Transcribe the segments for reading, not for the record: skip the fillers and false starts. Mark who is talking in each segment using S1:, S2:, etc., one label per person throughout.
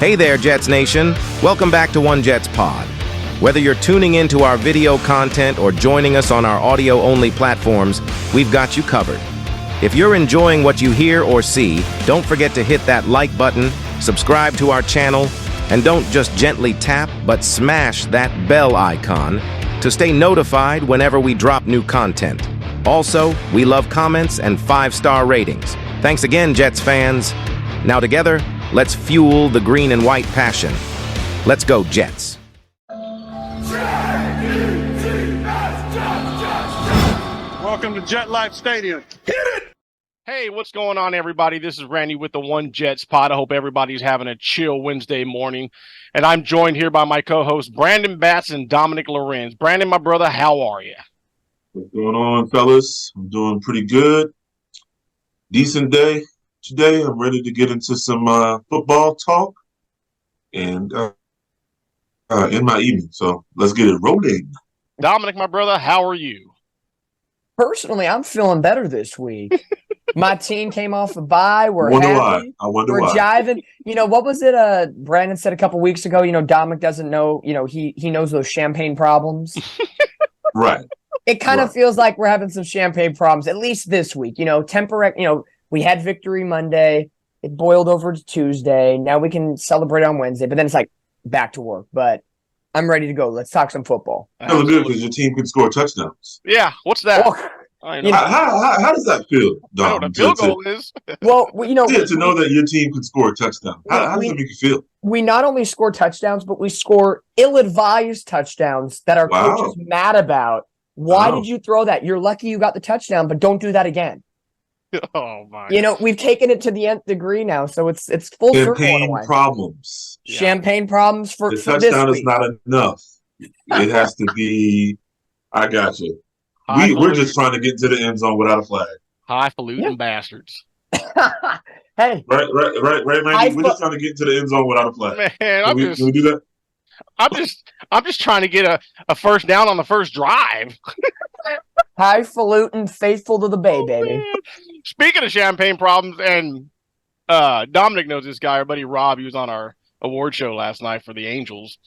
S1: Hey there, Jets Nation. Welcome back to One Jets Pod. Whether you're tuning into our video content or joining us on our audio-only platforms, we've got you covered. If you're enjoying what you hear or see, don't forget to hit that like button, subscribe to our channel, and don't just gently tap, but smash that bell icon to stay notified whenever we drop new content. Also, we love comments and 5-star ratings. Thanks again, Jets fans. Now together, let's fuel the green and white passion. Let's go, Jets.
S2: Welcome to Jet Life Stadium. Hit it!
S3: Hey, what's going on, everybody? This is Randy with the One Jets Pod. I hope everybody's having a chill Wednesday morning. And I'm joined here by my co-hosts, Brandon Batts and Dominic Lorenz. Brandon, my brother, how are you?
S4: What's going on, fellas? I'm doing pretty good. Decent day today. I'm ready to get into some football talk and in my evening. So let's get it rolling.
S3: Dominic, my brother, how are you?
S5: Personally, I'm feeling better this week. My team came off a bye. We're
S4: I wonder
S5: happy.
S4: why.
S5: We're jiving. You know, what was it? Brandon said a couple weeks ago, Dominic doesn't know, he knows those champagne problems.
S4: Right.
S5: It kind of feels like we're having some champagne problems, at least this week. Temporary, we had victory Monday. It boiled over to Tuesday. Now we can celebrate on Wednesday, but then it's like back to work. But I'm ready to go. Let's talk some football.
S4: Feeling good because your team can score touchdowns.
S3: Yeah, what's that?
S5: Oh,
S3: I know.
S4: How does that feel,
S3: I know
S4: Dom?
S3: what a field goal is.
S5: well,
S4: To know that your team can score a touchdown. How does it make you feel?
S5: We not only score touchdowns, but we score ill-advised touchdowns that our coach is mad about. Why did you throw that? You're lucky you got the touchdown, but don't do that again.
S3: Oh my!
S5: We've taken it to the nth degree now, so it's full circle.
S4: Champagne problems.
S5: Champagne problems for
S4: The
S5: this
S4: touchdown is
S5: week.
S4: not enough. It has to be. I got you. We're just trying to get to the end zone without a flag.
S3: Highfalutin bastards.
S5: Hey,
S4: Right, Randy. We're just trying to get to the end zone without a flag.
S3: Man,
S4: Can we do that?
S3: I'm just trying to get a first down on the first drive.
S5: highfalutin, faithful to the bay, baby.
S3: Man. Speaking of champagne problems, and Dominic knows this guy, our buddy Rob. He was on our award show last night for the Angels,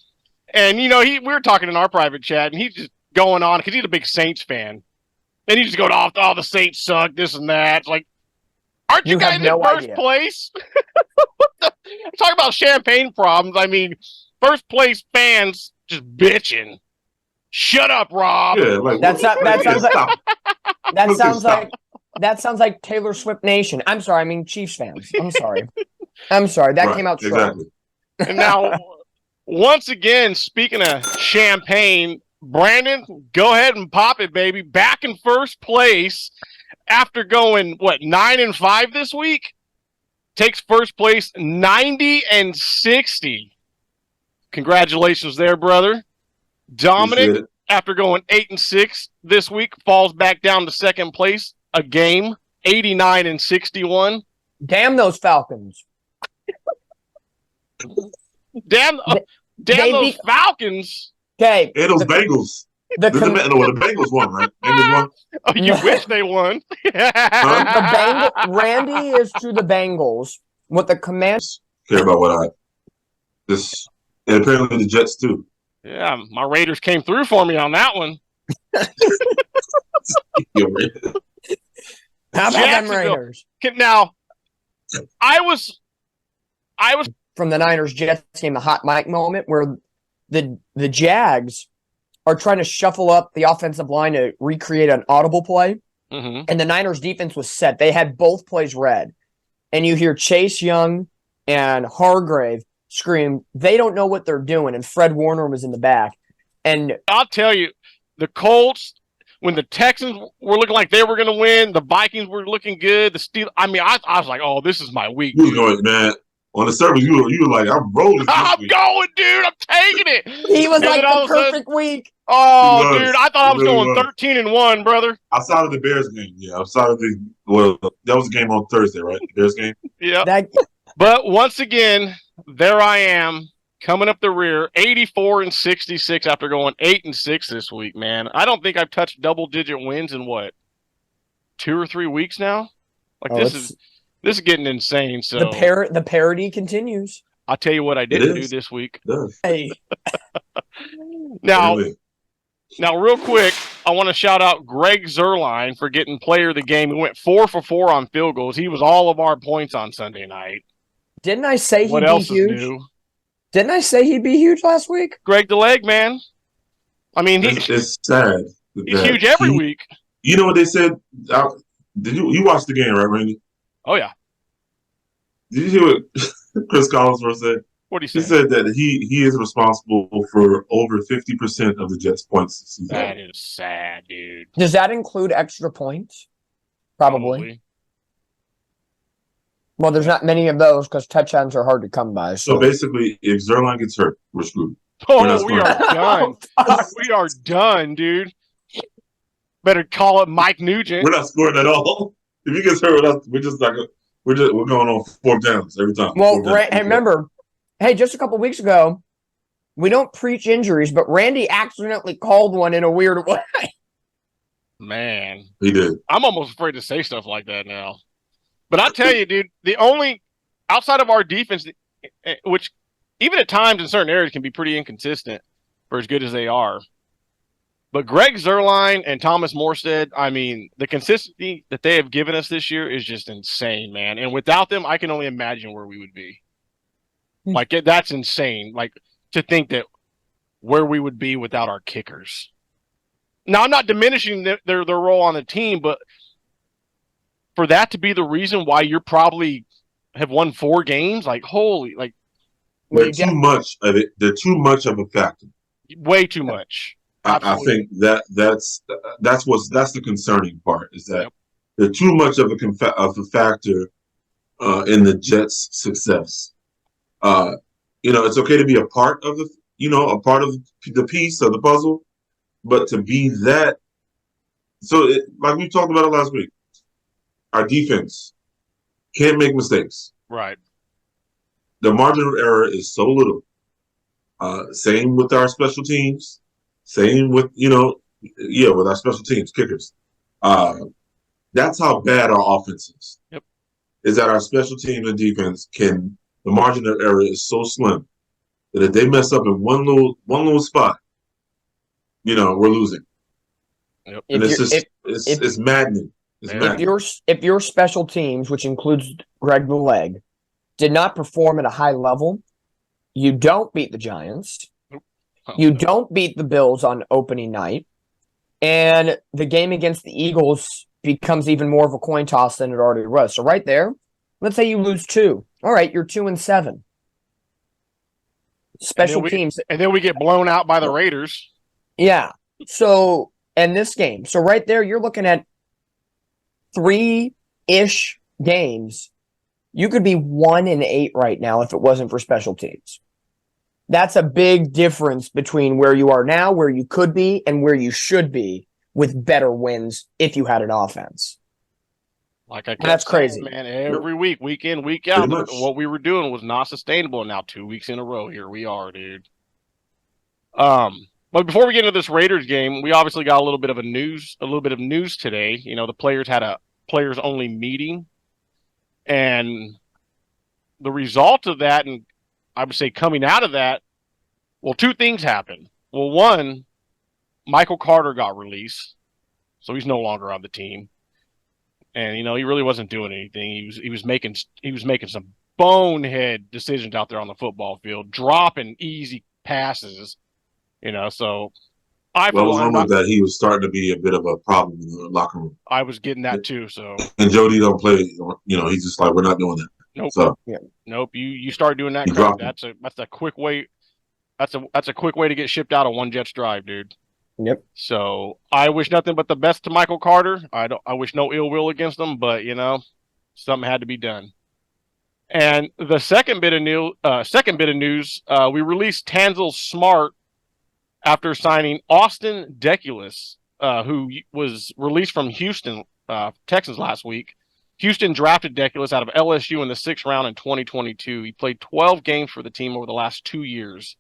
S3: and we were talking in our private chat, and he's just going on because he's a big Saints fan, and he's just going off, "Oh, the Saints suck, this and that." It's like, aren't you guys in first place? Talk about champagne problems. I mean, first place fans just bitching. Shut up, Rob.
S4: Yeah, like
S5: that sounds like Taylor Swift Nation. I'm sorry, I mean Chiefs fans. I'm sorry. That came out strong.
S4: Exactly.
S3: And now, once again, speaking of champagne, Brandon, go ahead and pop it, baby. Back in first place after going 9-5 this week. Takes first place 90-60. Congratulations there, brother. Dominic, after going 8-6 this week, falls back down to second place a game, 89-61.
S5: Damn those Falcons.
S3: Damn those Falcons.
S5: Okay.
S4: And those Bengals. The Bengals won, right? Bengals won.
S3: Oh, you wish they won.
S5: Randy is to the Bengals what the Commanders
S4: care about what and apparently the Jets too.
S3: Yeah, my Raiders came through for me on that one.
S5: How about them Raiders?
S3: Now, I was
S5: from the Niners Jets game, the hot mic moment where the Jags are trying to shuffle up the offensive line to recreate an audible play.
S3: Mm-hmm.
S5: And the Niners defense was set. They had both plays read. And you hear Chase Young and Hargrave scream, they don't know what they're doing. And Fred Warner was in the back. And
S3: I'll tell you, the Colts, when the Texans were looking like they were going to win, the Vikings were looking good. The Steelers, I was like, oh, this is my week.
S4: You were going, man. On the surface, you were like, I'm rolling.
S3: I'm going, dude. I'm taking it.
S5: He was like the perfect week.
S3: Oh, dude, I thought I was going 13-1, brother.
S4: Outside of the Bears game, that was the game on Thursday, right? The Bears game.
S3: Yeah. But once again, there I am coming up the rear, 84-66 after going 8-6 this week. Man, I don't think I've touched double-digit wins in 2 or 3 weeks now. This is getting insane. So
S5: the parody continues.
S3: I'll tell you what I didn't do
S4: is.
S3: this week.
S4: It does.
S5: Hey,
S3: Now,
S4: Anyway,
S3: Now, real quick, I want to shout out Greg Zerline for getting player of the game. He went 4 for 4 on field goals. He was all of our points on Sunday night.
S5: didn't I say
S3: What
S5: he'd be
S3: else is
S5: huge?
S3: new?
S5: Didn't I say he'd be huge last week?
S3: Greg the Leg Man. I mean,
S4: it's sad.
S3: he's
S4: that
S3: huge every week.
S4: You know what they said? Did you watch the game, right, Randy?
S3: Oh, yeah.
S4: Did you hear what Chris Collinsworth said?
S3: What do you
S4: He
S3: say?
S4: said that he is responsible for over 50% of the Jets' points this season.
S3: That is sad, dude.
S5: Does that include extra points? Probably. Well, there's not many of those because touchdowns are hard to come by.
S4: So basically, if Zerline gets hurt, we're screwed. We're not
S3: Oh, we
S4: scoring.
S3: are done. We are done, dude. Better call it Mike Nugent.
S4: We're not scoring at all. If he gets hurt with us, we're just like we're going on 4 downs every time.
S5: Well,
S4: 4 downs.
S5: hey, remember, hey, just a couple weeks ago, we don't preach injuries, but Randy accidentally called one in a weird way.
S3: Man,
S4: He did.
S3: I'm almost afraid to say stuff like that now. But I tell you, dude, the only outside of our defense, which even at times in certain areas can be pretty inconsistent for as good as they are. But Greg Zerline and Thomas Morstead, I mean, the consistency that they have given us this year is just insane, man. And without them, I can only imagine where we would be. Like, that's insane. Like, to think that where we would be without our kickers. Now, I'm not diminishing their role on the team, but for that to be the reason why you're probably have won 4 games, like, holy, like,
S4: They're too much of it. They're too much of a factor.
S3: way too much.
S4: I think that's the concerning part is that they're too much of a factor in the Jets' success. It's okay to be a part of the piece of the puzzle, but to be that. So, like we talked about it last week, our defense can't make mistakes.
S3: Right.
S4: The margin of error is so little. Same with our special teams. Same with, with our special teams, kickers. That's how bad our offense is.
S3: Yep.
S4: Is that our special teams and defense the margin of error is so slim that if they mess up in one little spot, we're losing.
S3: Yep.
S4: And it's maddening. It's maddening.
S5: If your special teams, which includes Greg the Leg, did not perform at a high level, you don't beat the Giants. You don't beat the Bills on opening night. And the game against the Eagles becomes even more of a coin toss than it already was. So right there, let's say you lose 2. All right, you're 2-7. Special teams.
S3: And then we get blown out by the Raiders.
S5: Yeah. So, and this game. So right there, you're looking at 3-ish games. You could be 1-8 right now if it wasn't for special teams. That's a big difference between where you are now, where you could be, and where you should be with better wins if you had an offense.
S3: Like I kept
S5: That's crazy,
S3: man. Every week, week in, week out, what we were doing was not sustainable. And now 2 weeks in a row, here we are, dude. But before we get into this Raiders game, we obviously got a little bit of news today. The players had a players only meeting, and the result of that, and I would say coming out of that, well, 2 things happened. Well, one, Michael Carter got released, so he's no longer on the team. And he really wasn't doing anything. He was making some bonehead decisions out there on the football field, dropping easy passes. So it was
S4: rumored that he was starting to be a bit of a problem in the locker room.
S3: I was getting that too. So
S4: and Jody don't play. He's just like, we're not doing that.
S3: Nope.
S4: So
S3: nope. You start doing that crap. That's a quick way. That's a quick way to get shipped out of one Jets drive, dude.
S5: Yep.
S3: So I wish nothing but the best to Michael Carter. I wish no ill will against him, but something had to be done. And the second bit of news, we released Tanzel Smart after signing Austin Deculus, who was released from Houston Texans last week. Houston drafted Deculus out of LSU in the 6th round in 2022. He played 12 games for the team over the last 2 years.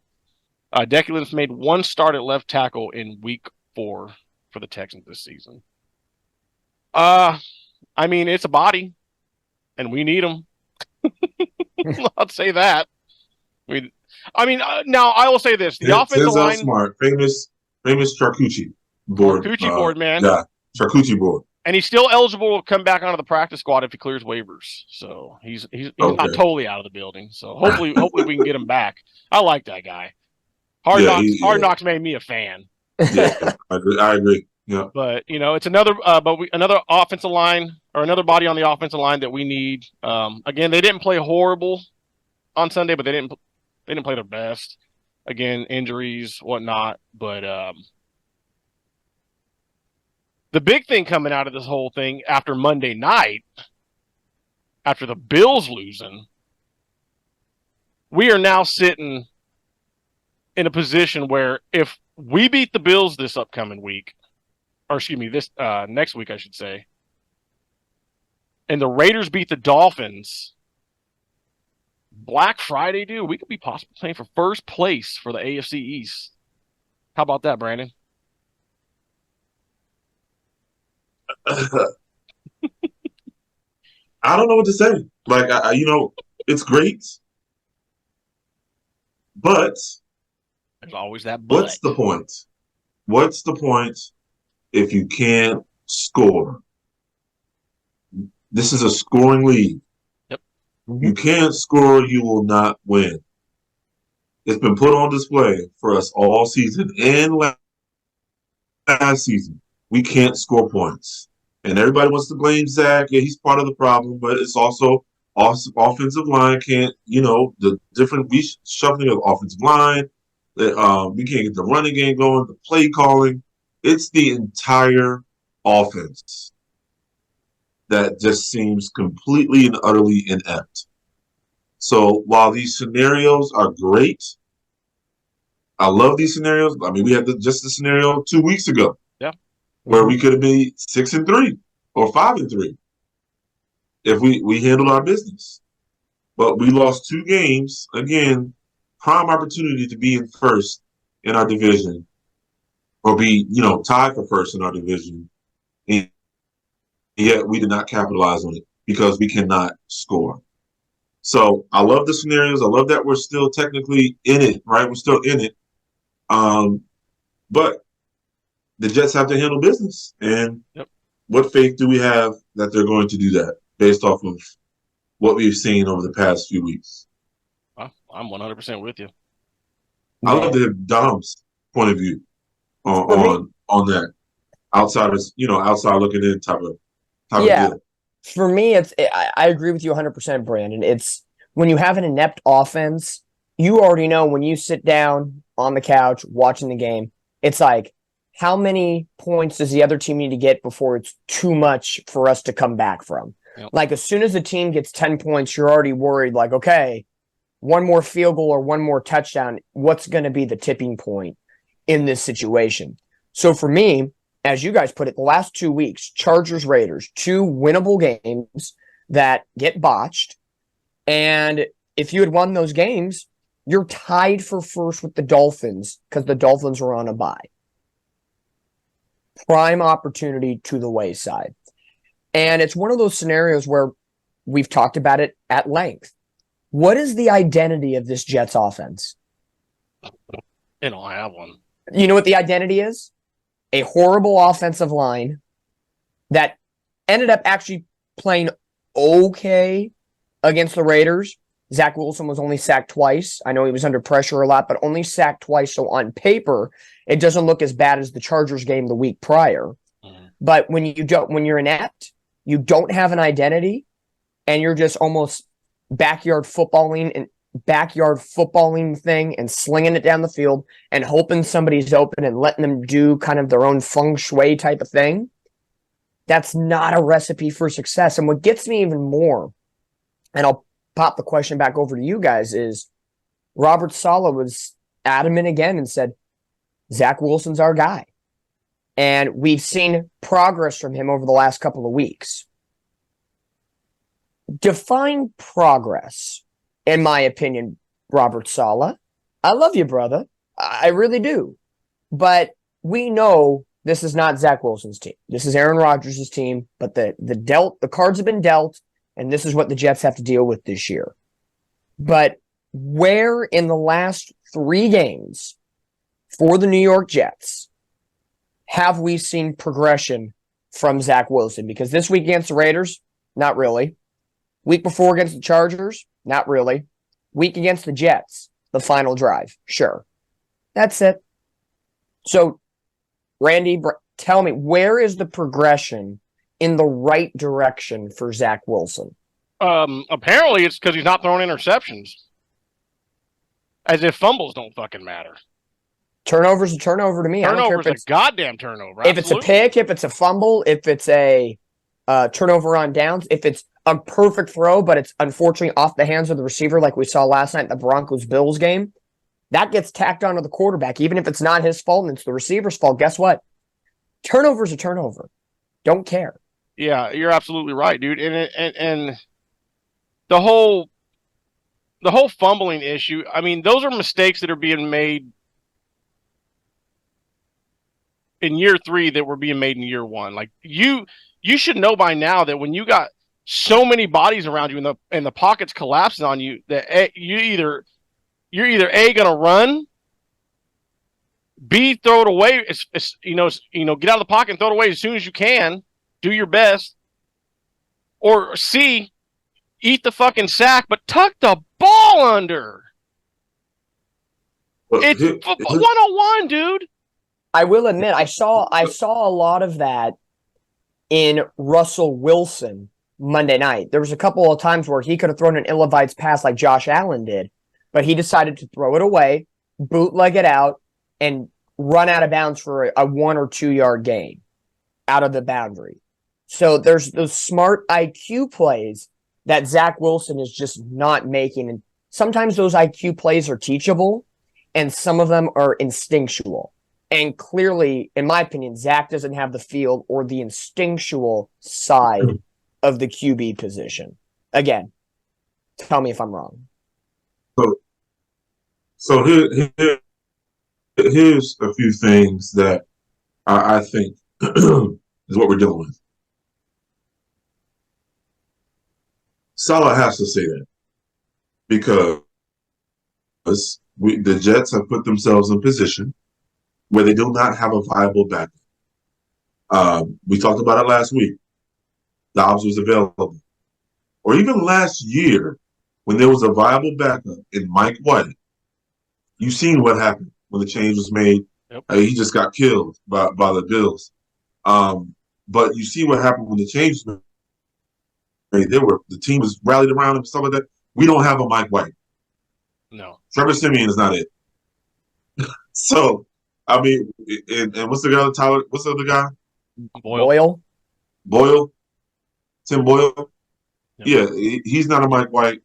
S3: Deculus made 1 start at left tackle in week 4 for the Texans this season. It's a body, and we need him. I'll say that. Now I will say this: the offensive
S4: Denzel
S3: line,
S4: Smart, famous charcuterie board,
S3: Charcuterie board, man.
S4: guy, charcuterie board.
S3: and he's still eligible to come back onto the practice squad if he clears waivers. So he's not
S4: Okay.
S3: totally out of the building. So hopefully we can get him back. I like that guy. Hard Knocks made me a fan.
S4: Yeah, I agree. Yeah.
S3: But it's another another offensive line or another body on the offensive line that we need. Again, they didn't play horrible on Sunday, but they didn't play their best. Again, injuries, whatnot. But the big thing coming out of this whole thing after Monday night, after the Bills losing, we are now sitting in a position where if we beat the Bills this upcoming week, or excuse me, this next week, I should say, and the Raiders beat the Dolphins, Black Friday, dude, we could be possibly playing for first place for the AFC East. How about that, Brandon?
S4: I don't know what to say. Like, it's great, but
S3: there's always that but.
S4: What's the point? What's the point if you can't score? This is a scoring league.
S3: Yep.
S4: You can't score, you will not win. It's been put on display for us all season and last season. We can't score points. And everybody wants to blame Zach. Yeah, he's part of the problem, but it's also offensive line can't, the different reshuffling of offensive line. We can't get the running game going, the play calling. It's the entire offense that just seems completely and utterly inept. So while these scenarios are great, I love these scenarios. I mean, we had just the scenario 2 weeks ago. Where we could have been 6-3 or 5-3 if we handled our business. But we lost 2 games. Again, prime opportunity to be in first in our division or be, tied for first in our division. And yet we did not capitalize on it because we cannot score. So I love the scenarios. I love that we're still technically in it, right? We're still in it. But the Jets have to handle business. And what faith do we have that they're going to do that based off of what we've seen over the past few weeks?
S3: I'm 100% with you.
S4: I love to have Dom's point of view on that. Outside looking in type of deal.
S5: For me, I agree with you 100%, Brandon. It's when you have an inept offense, you already know when you sit down on the couch watching the game, it's like, how many points does the other team need to get before it's too much for us to come back from?
S3: Yep.
S5: Like, as soon as the team gets 10 points, you're already worried, like, okay, one more field goal or one more touchdown, what's going to be the tipping point in this situation? So for me, as you guys put it, the last 2 weeks, Chargers, Raiders, 2 winnable games that get botched. And if you had won those games, you're tied for first with the Dolphins because the Dolphins were on a bye. Prime opportunity to the wayside. And it's one of those scenarios where we've talked about it at length. What is the identity of this Jets offense?
S3: They don't have one.
S5: You know what the identity is? A horrible offensive line that ended up actually playing okay against the Raiders. Zach Wilson was only sacked twice. I know he was under pressure a lot, but only sacked twice. So on paper, it doesn't look as bad as the Chargers game the week prior. Mm-hmm. But when you're inept, you don't have an identity, and you're just almost backyard footballing thing and slinging it down the field and hoping somebody's open and letting them do kind of their own feng shui type of thing. That's not a recipe for success. And what gets me even more, and I'll pop the question back over to you guys, is Robert Saleh was adamant again and said, Zach Wilson's our guy. And we've seen progress from him over the last couple of weeks. Define progress, in my opinion, Robert Saleh. I love you, brother. I really do. But we know this is not Zach Wilson's team. This is Aaron Rodgers' team, but the cards have been dealt, and this is what the Jets have to deal with this year. But where in the last 3 games for the New York Jets have we seen progression from Zach Wilson? Because this week against the Raiders, not really. Week before against the Chargers, not really. Week against the Jets, the final drive, sure. That's it. So, Randy, tell me, where is the progression in the right direction for Zach Wilson?
S3: Apparently it's because he's not throwing interceptions. As if fumbles don't fucking matter.
S5: Turnover's a turnover to me.
S3: Turnover's a goddamn turnover.
S5: If it's a pick, if it's a fumble, if it's a turnover on downs, if it's a perfect throw, but it's unfortunately off the hands of the receiver like we saw last night in the Broncos-Bills game, that gets tacked onto the quarterback. Even if it's not his fault and it's the receiver's fault, guess what? Turnover's a turnover. Don't care.
S3: Yeah, you're absolutely right, dude. And the whole fumbling issue, I mean, those are mistakes that are being made in year 3 that were being made in year 1. Like you should know by now that when you got so many bodies around you and the pockets collapsing on you, that you're either A, gonna run, B, throw it away, get out of the pocket and throw it away as soon as you can, do your best, or C, eat the fucking sack, but tuck the ball under. It's 101, dude.
S5: I will admit, I saw a lot of that in Russell Wilson Monday night. There was a couple of times where he could have thrown an ill-advised pass like Josh Allen did, but he decided to throw it away, bootleg it out, and run out of bounds for a 1 or 2 yard gain out of the boundary. So there's those smart IQ plays that Zach Wilson is just not making. And sometimes those IQ plays are teachable, and some of them are instinctual. And clearly, in my opinion, Zach doesn't have the feel or the instinctual side of the QB position. Again, tell me if I'm wrong.
S4: So here's a few things that I think is what we're dealing with. Saleh has to say that because the Jets have put themselves in position where they do not have a viable backup. We talked about it last week. Dobbs was available. Or even last year, when there was a viable backup in Mike White, you've seen what happened when the change was made.
S3: Yep.
S4: He just got killed by the Bills. But you see what happened when the change was made. The team was rallied around him, stuff like that. We don't have a Mike White.
S3: No.
S4: Trevor Siemian is not it. So, I mean, and what's the guy, Tyler? What's the other guy?
S5: Boyle?
S4: Tim Boyle?
S3: Yep.
S4: Yeah, he's not a Mike White.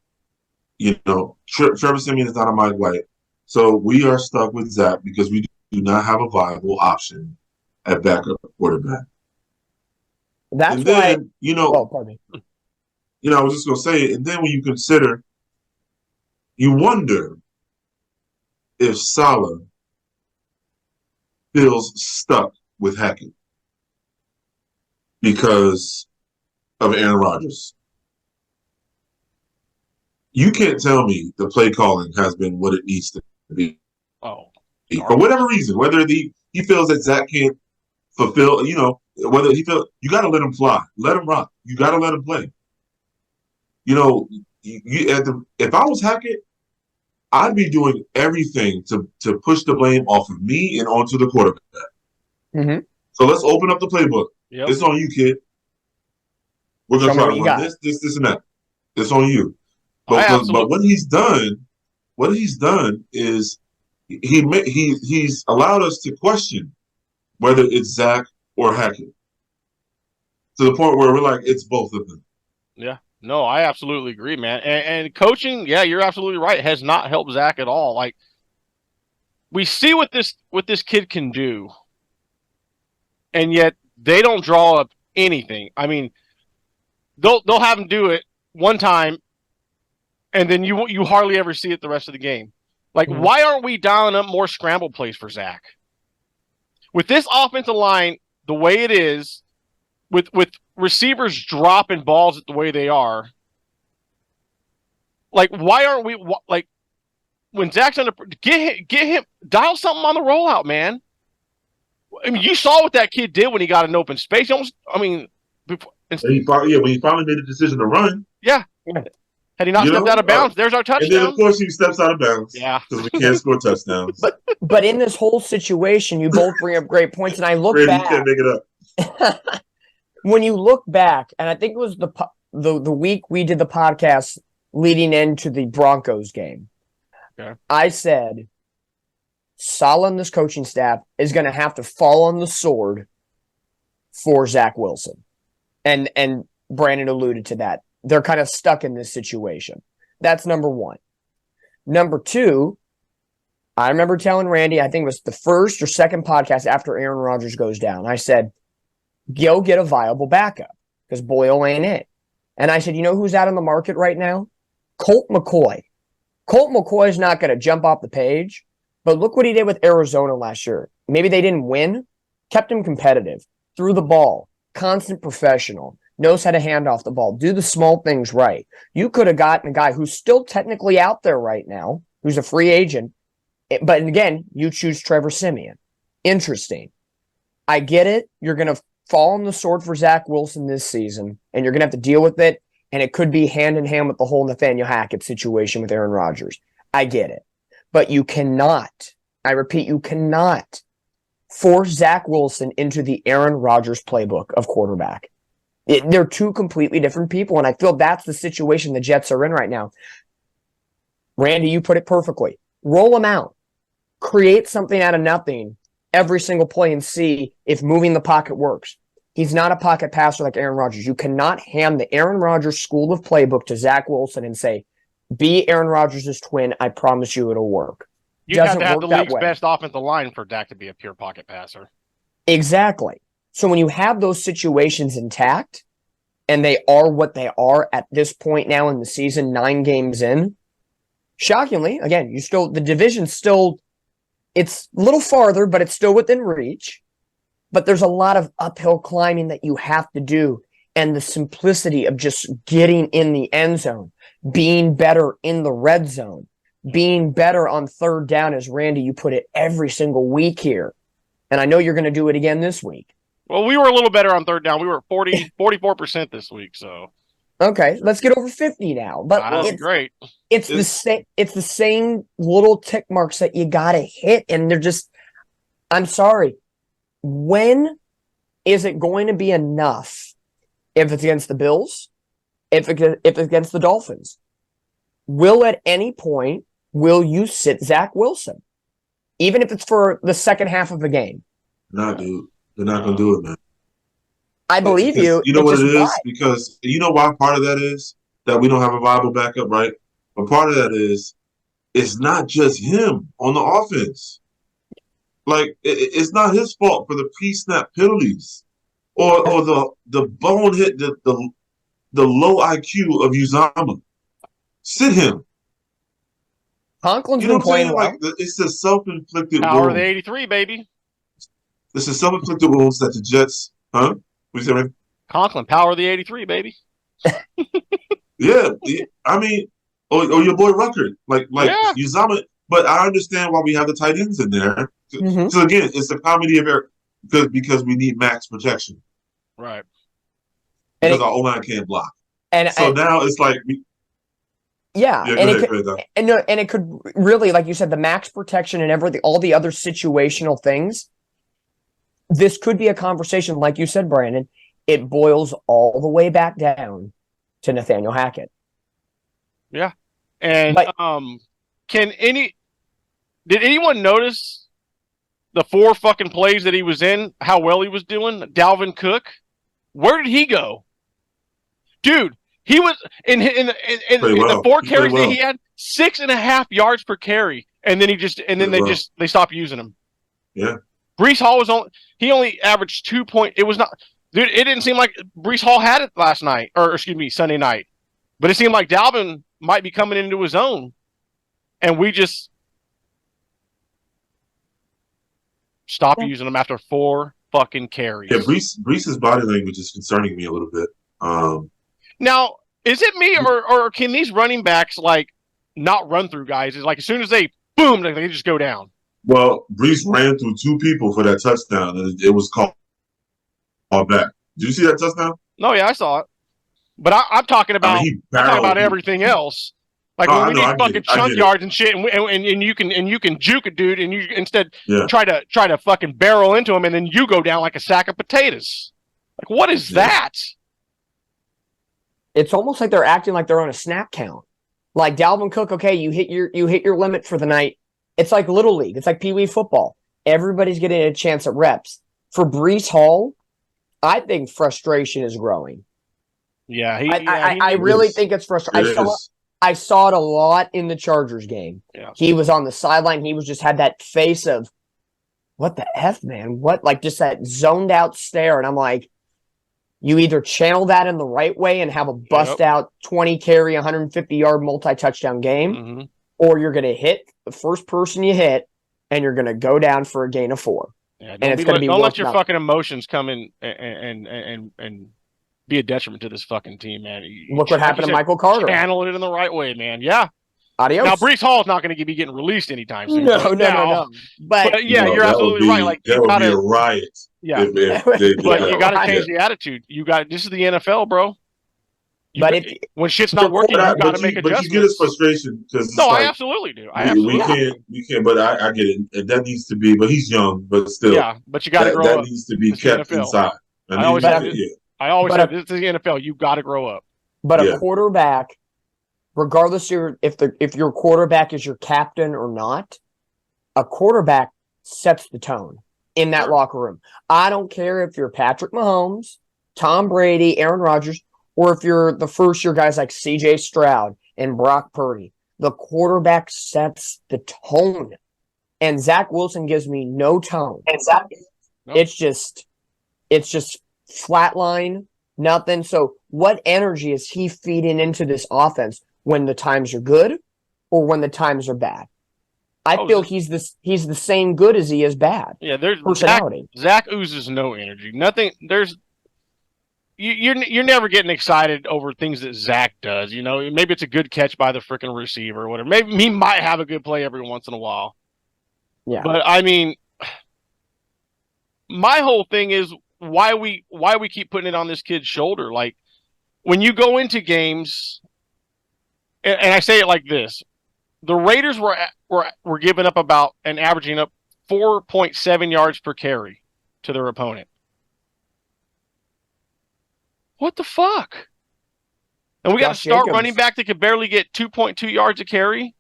S4: Trevor Siemian is not a Mike White. So we are stuck with Zach because we do not have a viable option at backup quarterback.
S5: That's
S4: and then,
S5: why. Oh, pardon me.
S4: I was just going to say, and then when you consider, you wonder if Saleh feels stuck with Hackett because of Aaron Rodgers. You can't tell me the play calling has been what it needs to be.
S3: Oh.
S4: For whatever reason, whether he feels that Zach can't fulfill, whether he feels, you got to let him fly. Let him rock. You got to let him play. If I was Hackett, I'd be doing everything to push the blame off of me and onto the quarterback.
S5: Mm-hmm.
S4: So let's open up the playbook.
S3: Yep.
S4: It's on you, kid. We're going to try to run this, and that. It's on you. But what he's done is he's allowed us to question whether it's Zach or Hackett to the point where we're like, it's both of them.
S3: Yeah. No, I absolutely agree, man. And coaching, yeah, you're absolutely right, has not helped Zach at all. Like, we see what this kid can do, and yet they don't draw up anything. I mean, they'll have him do it one time, and then you hardly ever see it the rest of the game. Like, why aren't we dialing up more scramble plays for Zach? With this offensive line the way it is, with receivers dropping balls the way they are, like, why aren't we, like, when Zach's under, get him, dial something on the rollout, man. I mean, you saw what that kid did when he got an open space. He almost, I mean, before,
S4: when he finally made the decision to run.
S3: yeah. Had he not stepped out of bounds, there's our touchdown.
S4: And then, of course, he steps out of bounds.
S3: Yeah.
S4: Because we can't score touchdowns.
S5: But in this whole situation, you both bring up great points, and I look
S4: Brady,
S5: back.
S4: you can't make it up.
S5: When you look back, and I think it was the week we did the podcast leading into the Broncos game,
S3: okay.
S5: I said, Saleh and this coaching staff is going to have to fall on the sword for Zach Wilson. And Brandon alluded to that. They're kind of stuck in this situation. That's number one. Number two, I remember telling Randy, I think it was the first or second podcast after Aaron Rodgers goes down, I said, go get a viable backup because Boyle ain't it. And I said, you know who's out on the market right now? Colt McCoy. Colt McCoy is not going to jump off the page, but look what he did with Arizona last year. Maybe they didn't win, kept him competitive, threw the ball, constant professional, knows how to hand off the ball, do the small things right. You could have gotten a guy who's still technically out there right now, who's a free agent, but again, you choose Trevor Siemian. Interesting. I get it. You're going to fall on the sword for Zach Wilson this season, and you're going to have to deal with it, and it could be hand in hand with the whole Nathaniel Hackett situation with Aaron Rodgers. I get it. But you cannot, I repeat, you cannot force Zach Wilson into the Aaron Rodgers playbook of quarterback. They're two completely different people, and I feel that's the situation the Jets are in right now. Randy, you put it perfectly. Roll them out. Create something out of nothing every single play and see if moving the pocket works. He's not a pocket passer like Aaron Rodgers. You cannot hand the Aaron Rodgers school of playbook to Zach Wilson and say, be Aaron Rodgers' twin. I promise you it'll work.
S3: You have to have the league's best offensive line for Dak to be a pure pocket passer.
S5: Exactly. So when you have those situations intact, and they are what they are at this point now in the season, 9 games in, shockingly, again, the division's still, it's a little farther, but it's still within reach. But there's a lot of uphill climbing that you have to do. And the simplicity of just getting in the end zone, being better in the red zone, being better on third down, as Randy, you put it every single week here. And I know you're going to do it again this week.
S3: Well, we were a little better on third down. We were 44% this week, so.
S5: Okay, let's get over 50 now. But
S3: it's great.
S5: It's the same little tick marks that you got to hit, and they're just, I'm sorry. When is it going to be enough if it's against the Bills, if it's against the Dolphins? Will at any point, will you sit Zach Wilson? Even if it's for the second half of the game?
S4: Nah, dude. They're not going to do it, man.
S5: I believe you.
S4: You know what it is? Because you know why part of that is? That we don't have a viable backup, right? But part of that is it's not just him on the offense. Like, it's not his fault for the pre-snap penalties or the bonehead, the low IQ of Uzama. Sit him.
S5: Conklin's
S4: you know
S5: been playing well.
S4: Like, it's a self-inflicted
S3: Power
S4: wound.
S3: of the 83, baby.
S4: This is self-inflicted wounds that the Jets, huh? What you say, man?
S3: Conklin, power of the 83, baby.
S4: Yeah, I mean, or your boy Ruckert, like
S3: yeah.
S4: Uzama. But I understand why we have the tight ends in there.
S5: Mm-hmm.
S4: So again, it's a comedy of error because we need max protection,
S3: right?
S4: Because our O-line can't block.
S5: And
S4: now it's like,
S5: it could really, like you said, the max protection and everything, all the other situational things. This could be a conversation, like you said, Brandon. It boils all the way back down to Nathaniel Hackett.
S3: Yeah, and did anyone notice the 4 fucking plays that he was in? How well he was doing? Dalvin Cook, where did he go, dude? He was in the 4 carries that he had, 6.5 yards per carry, and then they stopped using him.
S4: Yeah.
S3: Breece Hall he only averaged 2 points. It was not, dude. It didn't seem like Breece Hall had it Sunday night, but it seemed like Dalvin might be coming into his own, and we just stopped using him after 4 fucking carries.
S4: Yeah, Breece's body language is concerning me a little bit.
S3: Now, is it me or can these running backs not run through guys. It's like as soon as they boom, they just go down.
S4: Well, Brees ran through 2 people for that touchdown, and it was called back. Did you see that touchdown?
S3: No, yeah, I saw it. But I'm talking about everything else. Like when we need fucking chunk yards and shit, and you can juke a dude, and you instead try to fucking barrel into him, and then you go down like a sack of potatoes. Like what is that?
S5: It's almost like they're acting like they're on a snap count. Like Dalvin Cook, okay, you hit your limit for the night. It's like Little League. It's like Pee Wee football. Everybody's getting a chance at reps. For Breece Hall, I think frustration is growing.
S3: Yeah,
S5: I really think it's frustrating. I saw it a lot in the Chargers game.
S3: Yeah.
S5: He was on the sideline. He was just had that face of, what the F, man? What? Like just that zoned out stare. And I'm like, you either channel that in the right way and have a bust out 20 carry, 150 yard multi-touchdown game, or you're going to hit the first person you hit and you're going to go down for a gain of 4.
S3: Yeah,
S5: and it's going to be
S3: don't let your fucking emotions come in and be a detriment to this fucking team, man.
S5: Look what happened to Michael Carter.
S3: Channel it in the right way, man. Yeah.
S5: Adios.
S3: Now Breece Hall is not going to be getting released anytime soon.
S5: No. But
S3: yeah, you're absolutely right. Like
S4: that would be a riot.
S3: Yeah. But you got to change the attitude. This is the NFL, bro. When shit's not working, you got to make adjustments.
S4: But you get his frustration because
S3: I absolutely do.
S4: We can't. But I get it. That needs to be. But he's young. But still,
S3: yeah. But you got to grow up.
S4: That needs to be kept inside.
S3: I always said this is the NFL. You got to grow up.
S5: But a quarterback, regardless if your quarterback is your captain or not, a quarterback sets the tone in that locker room. I don't care if you're Patrick Mahomes, Tom Brady, Aaron Rodgers, or if you're the first-year guys like C.J. Stroud and Brock Purdy. The quarterback sets the tone. And Zach Wilson gives me no tone. It's just flatline, nothing. So what energy is he feeding into this offense when the times are good or when the times are bad? I feel he's the same good as he is bad.
S3: Yeah, there's
S5: personality.
S3: Zach oozes no energy. Nothing. You're never getting excited over things that Zach does. You know, maybe it's a good catch by the freaking receiver or whatever. Maybe he might have a good play every once in a while.
S5: Yeah.
S3: But I mean, my whole thing is why we keep putting it on this kid's shoulder. Like when you go into games, and I say it like this: the Raiders were giving up about and averaging up 4.7 yards per carry to their opponent. What the fuck? And we got a start running back that could barely get 2.2 yards a carry.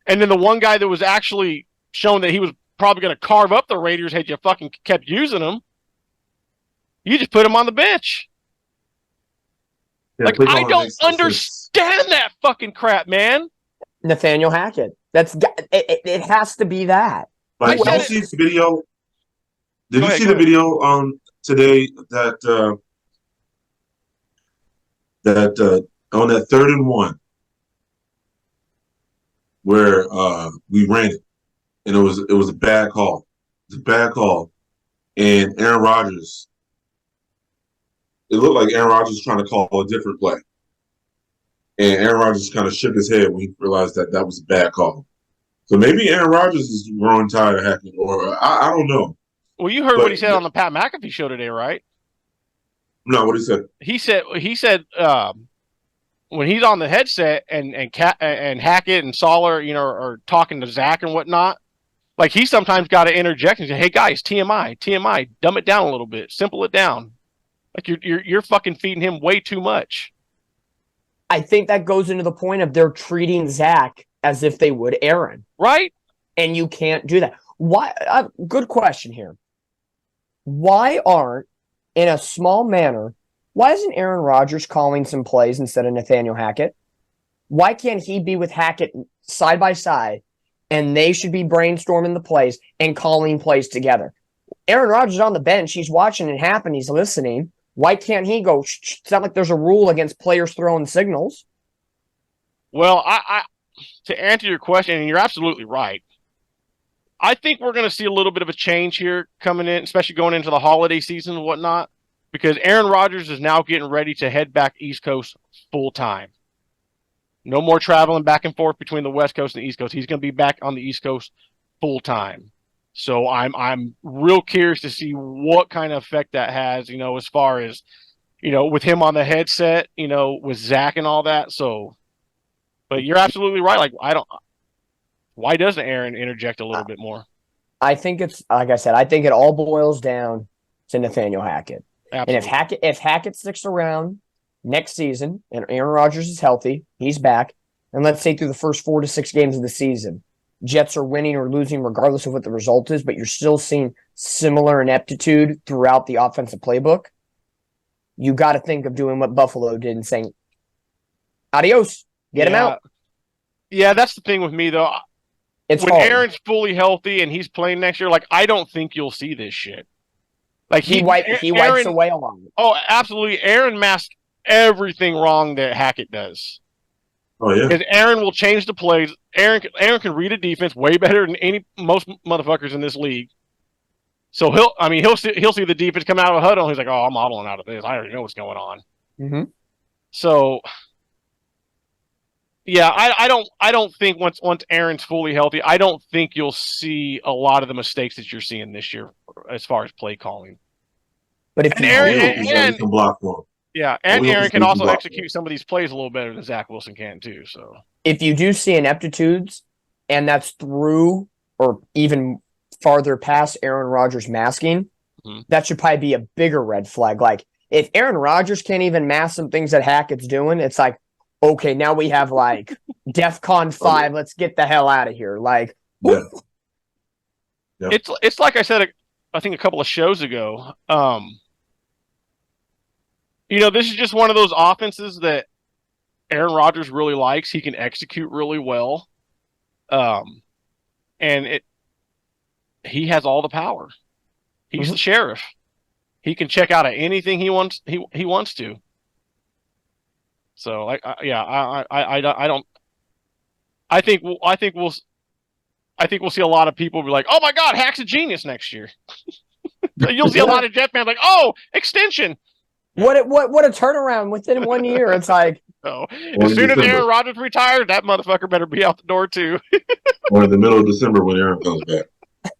S3: And then the one guy that was actually shown that he was probably going to carve up the Raiders had you fucking kept using him. You just put him on the bench. Yeah, like, I don't understand that fucking crap, man.
S5: Nathaniel Hackett. It has to be that.
S4: Like, did you see the video? Did you see the video today that on that 3rd and 1 where we ran it and it was a bad call. It's a bad call. And Aaron Rodgers, it looked like Aaron Rodgers was trying to call a different play. And Aaron Rodgers kind of shook his head when he realized that was a bad call. So maybe Aaron Rodgers is growing tired of Hackett, or I don't know.
S3: Well, you heard what he said on the Pat McAfee show today, right?
S4: No, what he said?
S3: He said when he's on the headset and Hackett and Soller, are talking to Zach and whatnot, like he sometimes got to interject and say, "Hey guys, TMI, dumb it down a little bit, simple it down." Like you're fucking feeding him way too much.
S5: I think that goes into the point of they're treating Zach as if they would Aaron,
S3: right?
S5: And you can't do that. Why? Good question here. Why aren't, in a small manner, why isn't Aaron Rodgers calling some plays instead of Nathaniel Hackett? Why can't he be with Hackett side by side, and they should be brainstorming the plays and calling plays together? Aaron Rodgers is on the bench. He's watching it happen. He's listening. Why can't he go? It's not like there's a rule against players throwing signals.
S3: Well, I to answer your question, and you're absolutely right. I think we're going to see a little bit of a change here coming in, especially going into the holiday season and whatnot, because Aaron Rodgers is now getting ready to head back East Coast full time. No more traveling back and forth between the West Coast and the East Coast. He's going to be back on the East Coast full time. So I'm real curious to see what kind of effect that has, as far as, with him on the headset, with Zach and all that. So, but you're absolutely right. Like, why doesn't Aaron interject a little bit more?
S5: I think it's, like I said, I think it all boils down to Nathaniel Hackett.
S3: Absolutely.
S5: And if Hackett sticks around next season and Aaron Rodgers is healthy, he's back, and let's say through the first 4 to 6 games of the season, Jets are winning or losing regardless of what the result is, but you're still seeing similar ineptitude throughout the offensive playbook, you got to think of doing what Buffalo did and saying, adios, get him out.
S3: Yeah, that's the thing with me, though.
S5: It's
S3: when
S5: hard.
S3: Aaron's fully healthy and he's playing next year, like, I don't think you'll see this shit. Like,
S5: he wipes away a lot.
S3: Oh, absolutely. Aaron masks everything wrong that Hackett does.
S4: Oh yeah.
S3: Because Aaron will change the plays. Aaron can read a defense way better than most motherfuckers in this league. So he'll see the defense come out of a huddle and he's like, oh, I'm modeling out of this. I already know what's going on.
S5: Mm-hmm.
S3: So yeah, I don't think once Aaron's fully healthy, I don't think you'll see a lot of the mistakes that you're seeing this year as far as play calling.
S5: But if
S4: Aaron can block for him.
S3: Yeah, and Aaron can also execute some of these plays a little better than Zach Wilson can too. So
S5: if you do see ineptitudes, and that's through or even farther past Aaron Rodgers masking, that should probably be a bigger red flag. Like, if Aaron Rodgers can't even mask some things that Hackett's doing, it's like, okay, now we have like DEFCON 5. Let's get the hell out of here. Like,
S4: yeah. Yep.
S3: It's like I said, I think a couple of shows ago. This is just one of those offenses that Aaron Rodgers really likes. He can execute really well. And he has all the power. He's the sheriff. He can check out of anything he wants. He wants to. So I think we'll see a lot of people be like, oh my God, Hack's a genius next year. You'll see a lot of Jet fans like, oh, extension.
S5: What a turnaround within 1 year. It's like,
S3: as soon as Aaron Rodgers retires, that motherfucker better be out the door too.
S4: Or in the middle of December when Aaron comes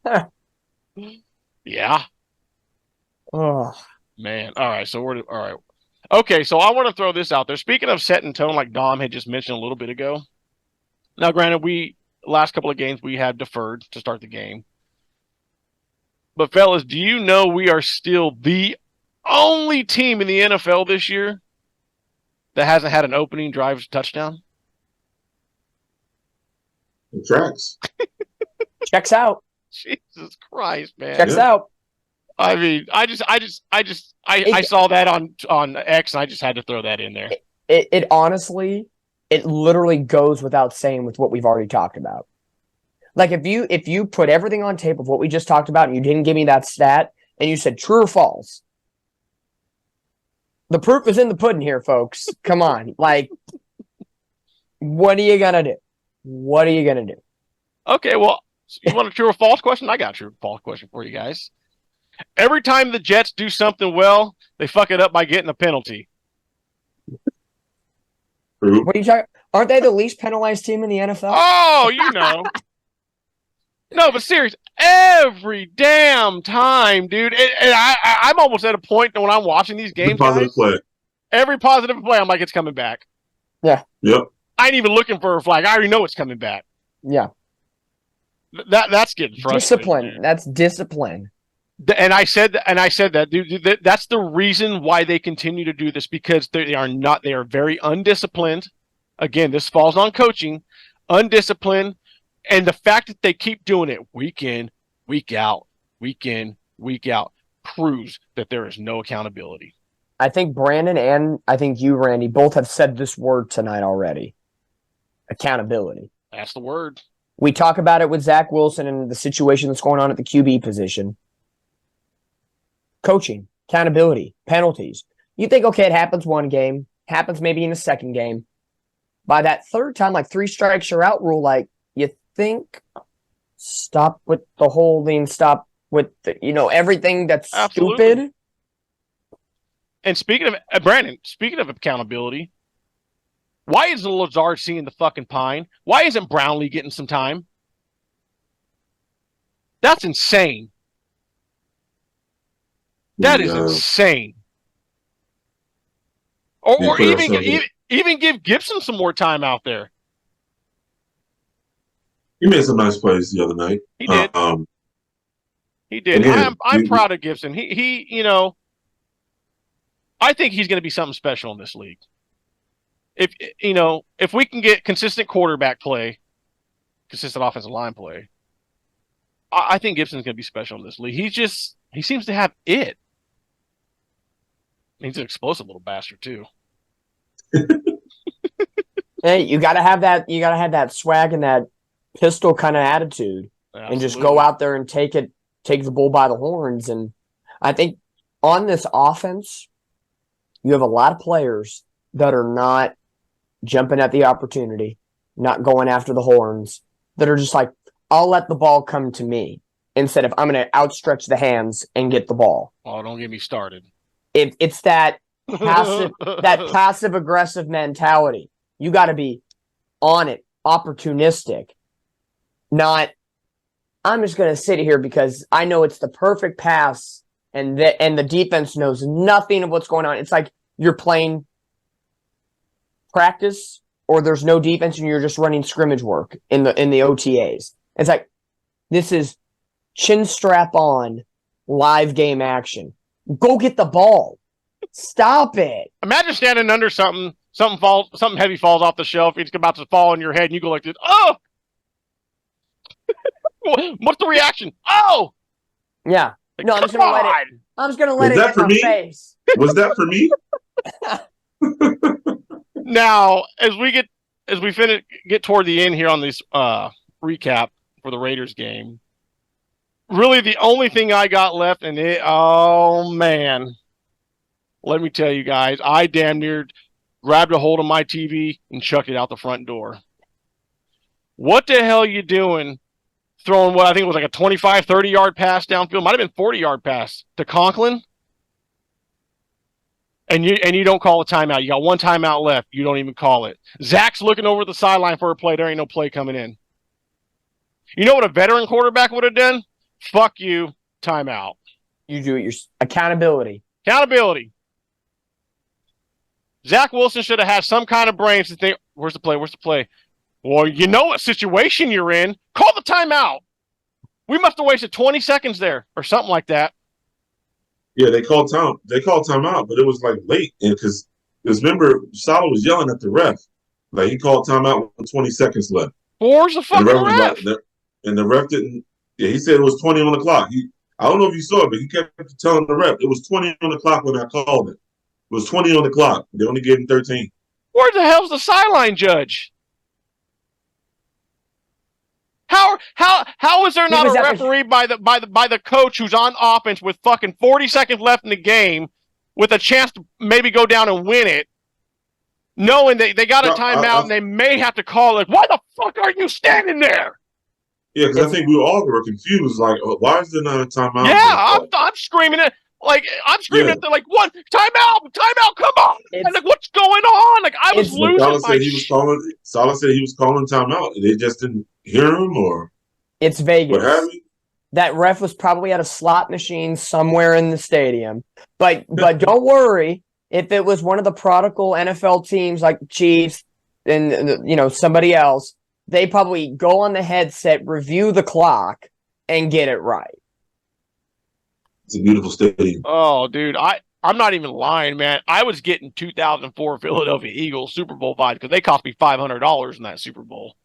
S4: back.
S3: Yeah.
S5: oh,
S3: Man. All right. So all right. Okay. So I want to throw this out there. Speaking of setting tone, like Dom had just mentioned a little bit ago. Now, granted, last couple of games we have deferred to start the game. But fellas, do you know we are still the only team in the NFL this year that hasn't had an opening drive touchdown?
S4: It tracks.
S5: checks out.
S3: Jesus Christ, man.
S5: Checks out.
S3: I mean, I saw that on X and I just had to throw that in there.
S5: It honestly, it literally goes without saying with what we've already talked about. Like, if you put everything on tape of what we just talked about and you didn't give me that stat and you said true or false, the proof is in the pudding here, folks. Come on. Like, what are you going to do? What are you going to do?
S3: Okay, well, you want a true or false question? I got a true or false question for you guys. Every time the Jets do something well, they fuck it up by getting a penalty.
S5: What are you talking? Aren't they the least penalized team in the NFL?
S3: Oh, you know. No, but serious, every damn time, dude. And I'm almost at a point when I'm watching these games. Every positive play, I'm like, it's coming back.
S5: Yeah.
S4: Yep.
S3: I ain't even looking for a flag. I already know it's coming back.
S5: Yeah.
S3: That's getting frustrating.
S5: Discipline.
S3: Man.
S5: That's discipline.
S3: And I said that, dude. That's the reason why they continue to do this, because they are very undisciplined. Again, this falls on coaching, undisciplined, and the fact that they keep doing it week in, week out, proves that there is no accountability.
S5: I think Brandon and I think you, Randy, both have said this word tonight already. Accountability.
S3: That's the word.
S5: We talk about it with Zach Wilson and the situation that's going on at the QB position. Coaching, accountability, penalties. You think, okay, it happens one game, happens maybe in the second game. By that third time, like 3 strikes you're out rule, like, you think, stop with the holding, stop with the, everything that's
S3: Absolutely.
S5: stupid.
S3: And speaking of Brandon, speaking of accountability, Why isn't Lazard seeing the fucking pine? Why isn't Brownlee getting some time? That's insane. That is insane. Or even give Gibson some more time out there.
S4: He made some nice plays the other night.
S3: He did. He did.
S4: Again,
S3: I'm proud of Gibson. He I think he's going to be something special in this league. If we can get consistent quarterback play, consistent offensive line play, I think Gibson's going to be special in this league. He seems to have it. He's an explosive little bastard too.
S5: Hey, you gotta have that. You gotta have that swag and that pistol kind of attitude, and just go out there and take the bull by the horns. And I think on this offense, you have a lot of players that are not jumping at the opportunity, not going after the horns, that are just like, I'll let the ball come to me instead of I'm going to outstretch the hands and get the ball.
S3: Oh, don't get me started.
S5: It's that passive aggressive mentality. You got to be on it, opportunistic, not I'm just going to sit here because I know it's the perfect pass and the defense knows nothing of what's going on. It's like you're playing practice or there's no defense and you're just running scrimmage work in the OTAs. It's like this is chin strap on live game action. Go get the ball. Stop it.
S3: Imagine standing under something heavy falls off the shelf, it's about to fall on your head and you go like this. Oh! What's the reaction? Oh!
S5: Yeah.
S3: Like,
S5: no, I'm just gonna let it. I'm just gonna let it hit my face.
S4: Was that for me?
S3: Now, as we get toward the end here on this recap for the Raiders game, really the only thing I got left, oh man, let me tell you guys, I damn near grabbed a hold of my TV and chucked it out the front door. What the hell are you doing? Throwing what I think was like a 25, 30-yard pass downfield. Might have been 40-yard pass to Conklin. And you don't call a timeout. You got one timeout left. You don't even call it. Zach's looking over the sideline for a play. There ain't no play coming in. You know what a veteran quarterback would have done? Fuck you. Timeout.
S5: You do it. Your accountability.
S3: Accountability. Zach Wilson should have had some kind of brains to think, where's the play? Where's the play? Well, you know what situation you're in. Call the timeout. We must have wasted 20 seconds there or something like that.
S4: Yeah, they called timeout, but it was like late, and because remember Salah was yelling at the ref, like he called timeout with 20 seconds left.
S3: Where's the fucking ref?
S4: And the ref didn't. Yeah, he said it was 20 on the clock. I don't know if you saw it, but he kept telling the ref it was 20 on the clock when I called it. It was 20 on the clock. They only gave him 13.
S3: Where the hell's the sideline judge? How is there not a referee by the coach who's on offense with fucking 40 seconds left in the game with a chance to maybe go down and win it, knowing they got a timeout and they may have to call it? Why the fuck are you standing there?
S4: Yeah, because I think we all were confused. Like, why is there not a timeout?
S3: Yeah, I'm screaming it. Like I'm screaming at the one timeout, come on! Like what's going on? Like I was losing
S4: Salah
S3: my.
S4: Salah said he was calling timeout. They just didn't hear him, or
S5: it's Vegas.
S4: What have you?
S5: That ref was probably at a slot machine somewhere in the stadium. But don't worry, if it was one of the prodigal NFL teams like Chiefs and somebody else, they probably go on the headset, review the clock, and get it right.
S4: It's a beautiful stadium.
S3: Oh, dude, I'm not even lying, man. I was getting 2004 Philadelphia Eagles Super Bowl vibes because they cost me $500 in that Super Bowl.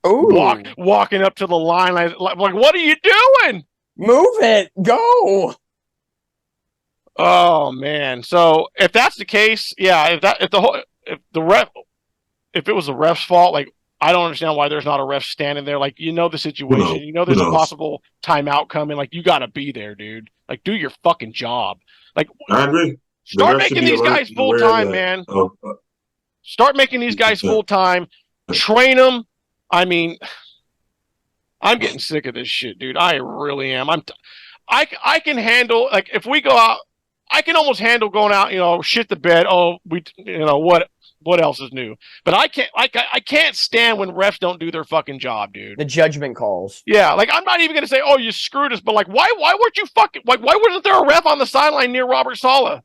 S5: Ooh.
S3: Walking up to the line, like, what are you doing?
S5: Move it. Go.
S3: Oh, man. So if that's the case, yeah, if it was the ref's fault, like, I don't understand why there's not a ref standing there. Like, the situation. There's a possible timeout coming. Like, you got to be there, dude. Like, do your fucking job. Like,
S4: I agree.
S3: Start making these guys full-time, man. Start making these guys full-time. Train them. I mean, I'm getting sick of this shit, dude. I really am. I can handle, like, if we go out, I can almost handle going out, shit the bed. Oh, what? What else is new? But I can't stand when refs don't do their fucking job, dude.
S5: The judgment calls.
S3: Yeah, like I'm not even gonna say, oh, you screwed us, but like, why weren't you fucking like, why wasn't there a ref on the sideline near Robert Saleh?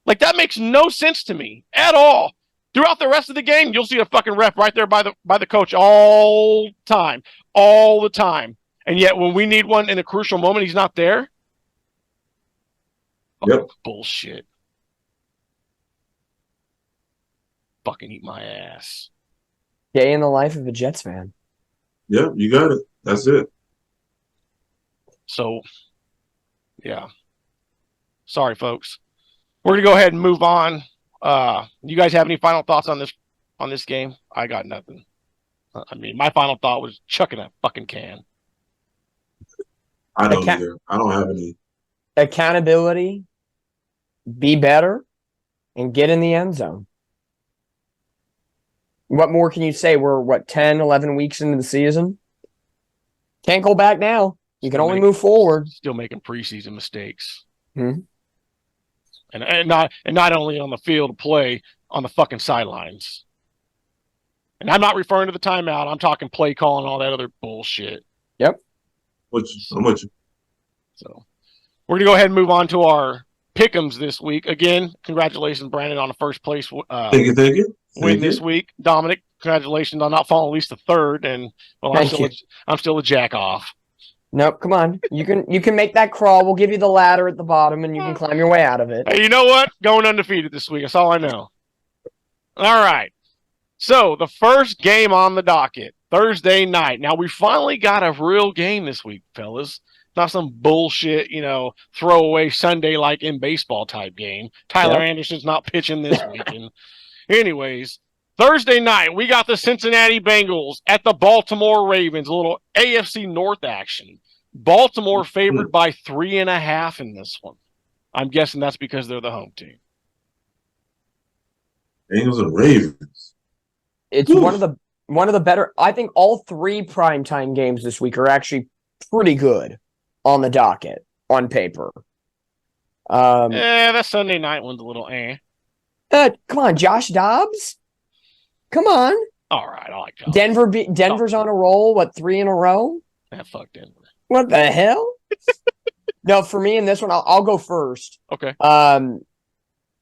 S3: Like that makes no sense to me at all. Throughout the rest of the game, you'll see a fucking ref right there by the coach all the time. And yet, when we need one in a crucial moment, he's not there.
S4: Yep.
S3: Oh, bullshit. Fucking eat my ass.
S5: Day in the life of a Jets fan.
S4: Yep, you got it. That's it.
S3: So, yeah. Sorry, folks. We're gonna go ahead and move on. You guys have any final thoughts on this game? I got nothing. I mean, my final thought was chucking that fucking can.
S4: I don't either. I don't have any.
S5: Accountability, be better, and get in the end zone. What more can you say? We're, 10, 11 weeks into the season? Can't go back now. You can only move forward.
S3: Still making preseason mistakes.
S5: Hmm.
S3: And not only on the field of play, on the fucking sidelines. And I'm not referring to the timeout. I'm talking play call and all that other bullshit.
S5: Yep.
S4: I'm with you.
S3: So we're going to go ahead and move on to our pick'ems this week. Again, congratulations, Brandon, on the first place
S4: Thank you.
S3: win this week. Dominic, congratulations on not falling at least the third. And well, I'm still a jack off.
S5: Nope, come on. You can make that crawl. We'll give you the ladder at the bottom, and you can climb your way out of it.
S3: Hey, you know what? Going undefeated this week. That's all I know. All right. So the first game on the docket, Thursday night. Now we finally got a real game this week, fellas. Not some bullshit, throwaway Sunday like in baseball type game. Tyler Anderson's not pitching this weekend. Anyways, Thursday night, we got the Cincinnati Bengals at the Baltimore Ravens. A little AFC North action. Baltimore favored by 3.5 in this one. I'm guessing that's because they're the home team.
S4: Bengals and Ravens.
S5: It's one of the better. I think all three primetime games this week are actually pretty good on the docket on paper.
S3: That Sunday night one's a little
S5: Come on, Josh Dobbs. Come on.
S3: All right, I like Josh.
S5: Denver's on a roll. 3 in a row?
S3: Fuck Denver.
S5: What the hell? No, for me in this one, I'll go first.
S3: Okay.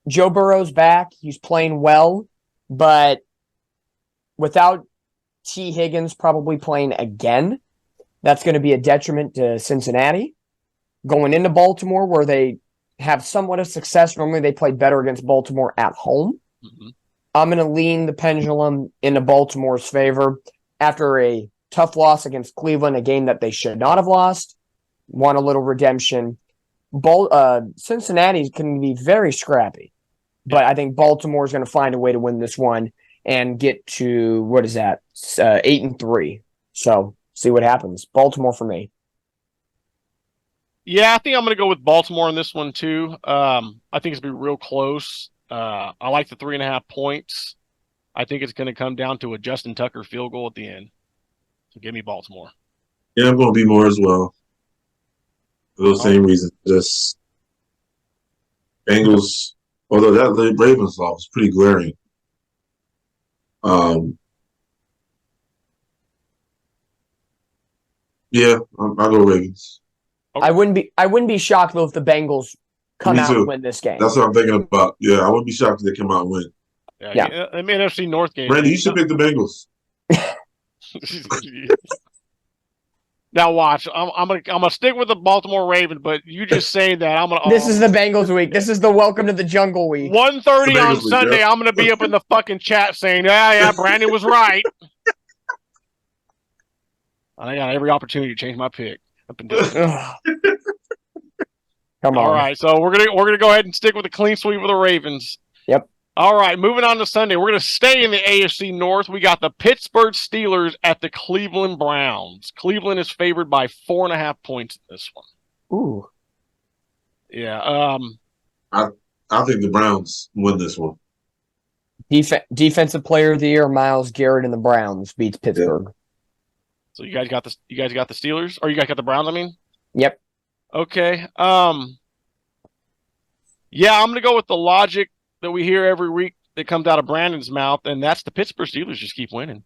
S5: Joe Burrow's back. He's playing well, but without T. Higgins probably playing again, that's going to be a detriment to Cincinnati. Going into Baltimore, where they have somewhat of success, normally they play better against Baltimore at home.
S3: Mm-hmm.
S5: I'm going to lean the pendulum into Baltimore's favor after a tough loss against Cleveland, a game that they should not have lost. Want a little redemption. Cincinnati's going to be very scrappy, but I think Baltimore's going to find a way to win this one and get to 8-3. So see what happens. Baltimore for me.
S3: Yeah, I think I'm going to go with Baltimore in this one too. I think it's going to be real close. I like the 3.5 points. I think it's going to come down to a Justin Tucker field goal at the end. So give me Baltimore.
S4: Yeah, I'm going to be more as well. For those same reasons. Just Bengals, although that Ravens loss was pretty glaring. Yeah, I'll go Ravens.
S5: I wouldn't be shocked though if the Bengals come out and win this game.
S4: That's what I'm thinking about. Yeah, I wouldn't be shocked if they come out and win.
S3: Yeah. I mean, NFC North game.
S4: Randy, you should pick the Bengals.
S3: Now watch. I'm gonna stick with the Baltimore Ravens, but you just saying that I'm gonna.
S5: This is the Bengals week. This is the welcome to the jungle week.
S3: 1:30 on Sunday. I'm gonna be up in the fucking chat saying, "Yeah, Brandon was right." I got every opportunity to change my pick up and down.
S5: Come on.
S3: All right, so we're gonna go ahead and stick with the clean sweep of the Ravens.
S5: Yep.
S3: All right, moving on to Sunday. We're gonna stay in the AFC North. We got the Pittsburgh Steelers at the Cleveland Browns. Cleveland is favored by 4.5 points in this one.
S5: Ooh.
S3: Yeah.
S4: I think the Browns win this one.
S5: Defensive Player of the Year, Myles Garrett and the Browns beats Pittsburgh.
S3: Yeah. So you guys got the Steelers, or you guys got the Browns? I mean.
S5: Yep.
S3: Okay. Yeah, I'm gonna go with the logic that we hear every week that comes out of Brandon's mouth, and that's the Pittsburgh Steelers just keep winning.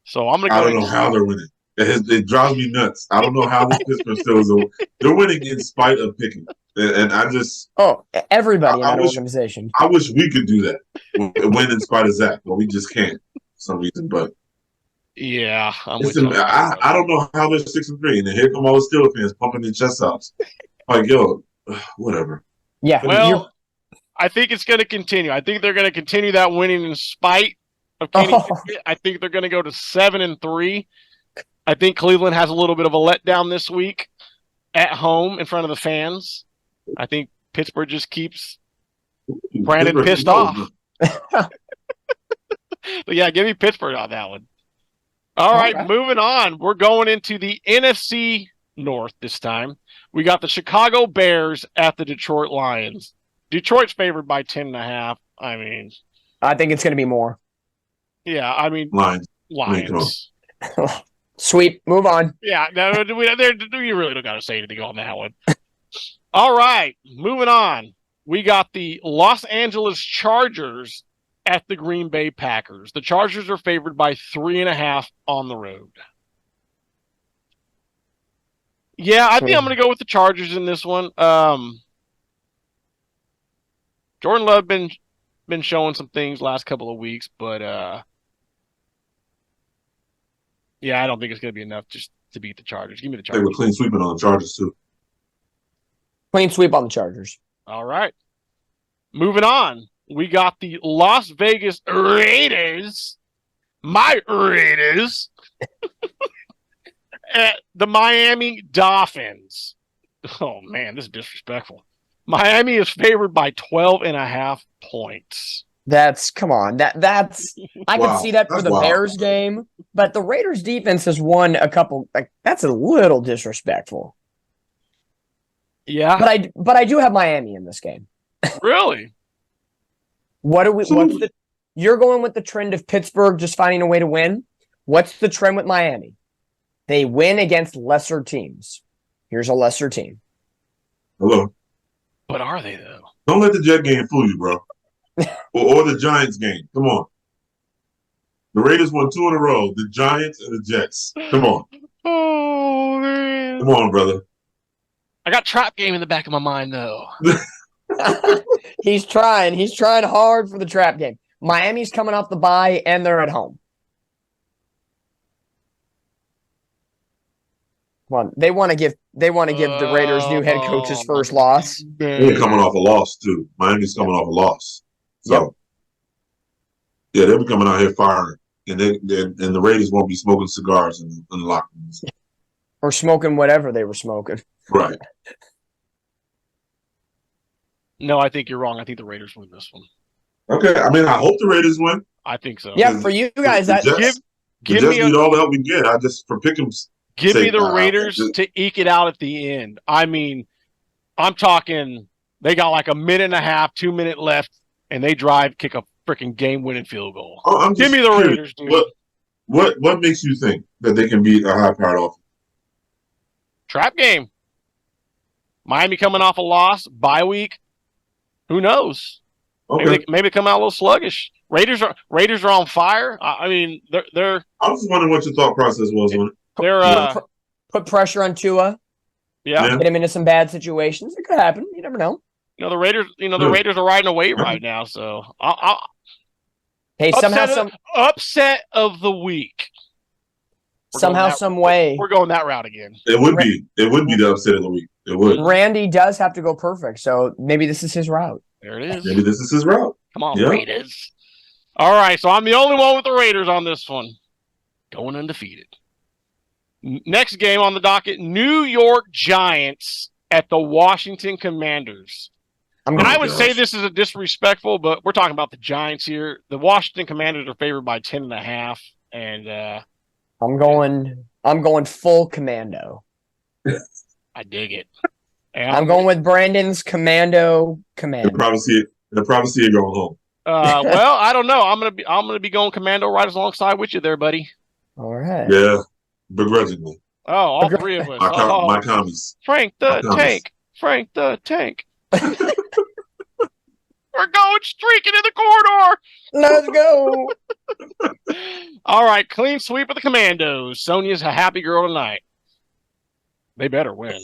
S3: So I'm going to
S4: I
S3: go.
S4: don't know how they're winning. It drives me nuts. I don't know how the Pittsburgh Steelers are. They're winning in spite of Pickens, and I just
S5: Everybody in
S4: I
S5: that
S4: wish-
S5: organization.
S4: I wish we could do that. Win in spite of Zach, but we just can't for some reason. But
S3: Yeah, I'm
S4: it's
S3: with you.
S4: I don't know how they're 6-3, and then here come all the Steelers fans pumping their chests out. Like, yo, whatever.
S5: Yeah.
S3: Well, I think it's going to continue. I think they're going to continue that winning in spite of Kenny Pickett. I think they're going to go to 7-3. I think Cleveland has a little bit of a letdown this week at home in front of the fans. I think Pittsburgh just keeps Brandon
S4: Pittsburgh,
S3: pissed off. But yeah, give me Pittsburgh on that one. All right, moving on. We're going into the NFC North this time. We got the Chicago Bears at the Detroit Lions. Detroit's favored by 10.5. I mean,
S5: I think it's going to be more.
S3: yeah, I mean,
S4: Lions.
S3: Lions.
S5: Sweep. Move on.
S3: Yeah, no, you really don't got to say anything on that one. All right, moving on. We got the Los Angeles Chargers at the Green Bay Packers. The Chargers are favored by 3.5 on the road. Yeah, I think I'm going to go with the Chargers in this one. Jordan Love been showing some things last couple of weeks, but yeah, I don't think it's going to be enough just to beat the Chargers. Give me the
S4: They
S3: Chargers.
S4: were clean sweeping on the Chargers too.
S5: Clean sweep on the Chargers.
S3: All right. Moving on. We got the Las Vegas Raiders. My Raiders. At the Miami Dolphins. Oh, man, this is disrespectful. Miami is favored by 12.5 points.
S5: Come on. That's I
S4: Wow,
S5: can see that for
S4: that's
S5: the
S4: wild.
S5: Bears game, but the Raiders defense has won a couple. That's a little disrespectful.
S3: Yeah,
S5: But I do have Miami in this game.
S3: really?
S5: You're going with the trend of Pittsburgh just finding a way to win. What's the trend with Miami? They win against lesser teams. Here's a lesser team.
S4: Hello.
S3: But are they, though?
S4: Don't let the Jet game fool you, bro. or the Giants game. Come on. The Raiders won 2 in a row. The Giants and the Jets. Come on.
S3: Oh, man.
S4: Come on, brother.
S3: I got trap game in the back of my mind, though.
S5: He's trying. He's trying hard for the trap game. Miami's coming off the bye, and they're at home. Come on. They want to give the Raiders' new head coach his first loss.
S4: They're coming off a loss, too. Miami's coming off a loss. So, yeah, they'll be coming out here firing. And the Raiders won't be smoking cigars in the locker rooms.
S5: Or smoking whatever they were smoking.
S4: Right.
S3: No, I think you're wrong. I think the Raiders win this one.
S4: Okay. I mean, I hope the Raiders win.
S3: I think so.
S5: Yeah, for you guys,
S4: The
S5: that
S4: Jets-
S3: give
S4: the
S3: me
S4: Jets need all the help we get. I just, for Pickens.
S3: Give me the
S4: Say,
S3: Raiders to eke it out at the end. I mean, I'm talking they got like a minute and a half, 2 minute left, and they drive, kick a freaking game-winning field goal.
S4: I'm
S3: Give
S4: just
S3: me the
S4: curious,
S3: Raiders, dude.
S4: What makes you think that they can beat a high-powered offense?
S3: Trap game. Miami coming off a loss, bye week. Who knows?
S4: Okay.
S3: Maybe come out a little sluggish. Raiders are on fire. I mean, they're
S4: I was just wondering what your thought process was on it.
S5: put pressure on Tua,
S3: yeah.
S5: get him into some bad situations. It could happen. You never know.
S3: The Raiders are riding a wave right now. So
S5: Hey,
S3: upset of the week.
S5: some way,
S3: We're going that route again.
S4: It would be the upset of the week. It would.
S5: Randy does have to go perfect. So maybe this is his route.
S3: There it is.
S4: Maybe this is his route.
S3: Come on,
S4: Yeah.
S3: Raiders. All right, so I'm the only one with the Raiders on this one. Going undefeated. Next game on the docket, New York Giants at the Washington Commanders. And I would say this is a disrespectful, but we're talking about the Giants here. The Washington Commanders are favored by 10.5, and
S5: I'm going full commando.
S3: I dig it. And
S5: I'm going with Brandon's commando.
S4: They'll probably see it going home.
S3: Well, I don't know. I'm gonna be going commando right alongside with you there, buddy.
S5: All right.
S4: Yeah, begrudgingly.
S3: Oh, all three of us.
S4: My commies.
S3: Frank the Tank. We're going streaking in the corridor.
S5: Let's go.
S3: All right, clean sweep of the Commandos. Sonia's a happy girl tonight. They better win.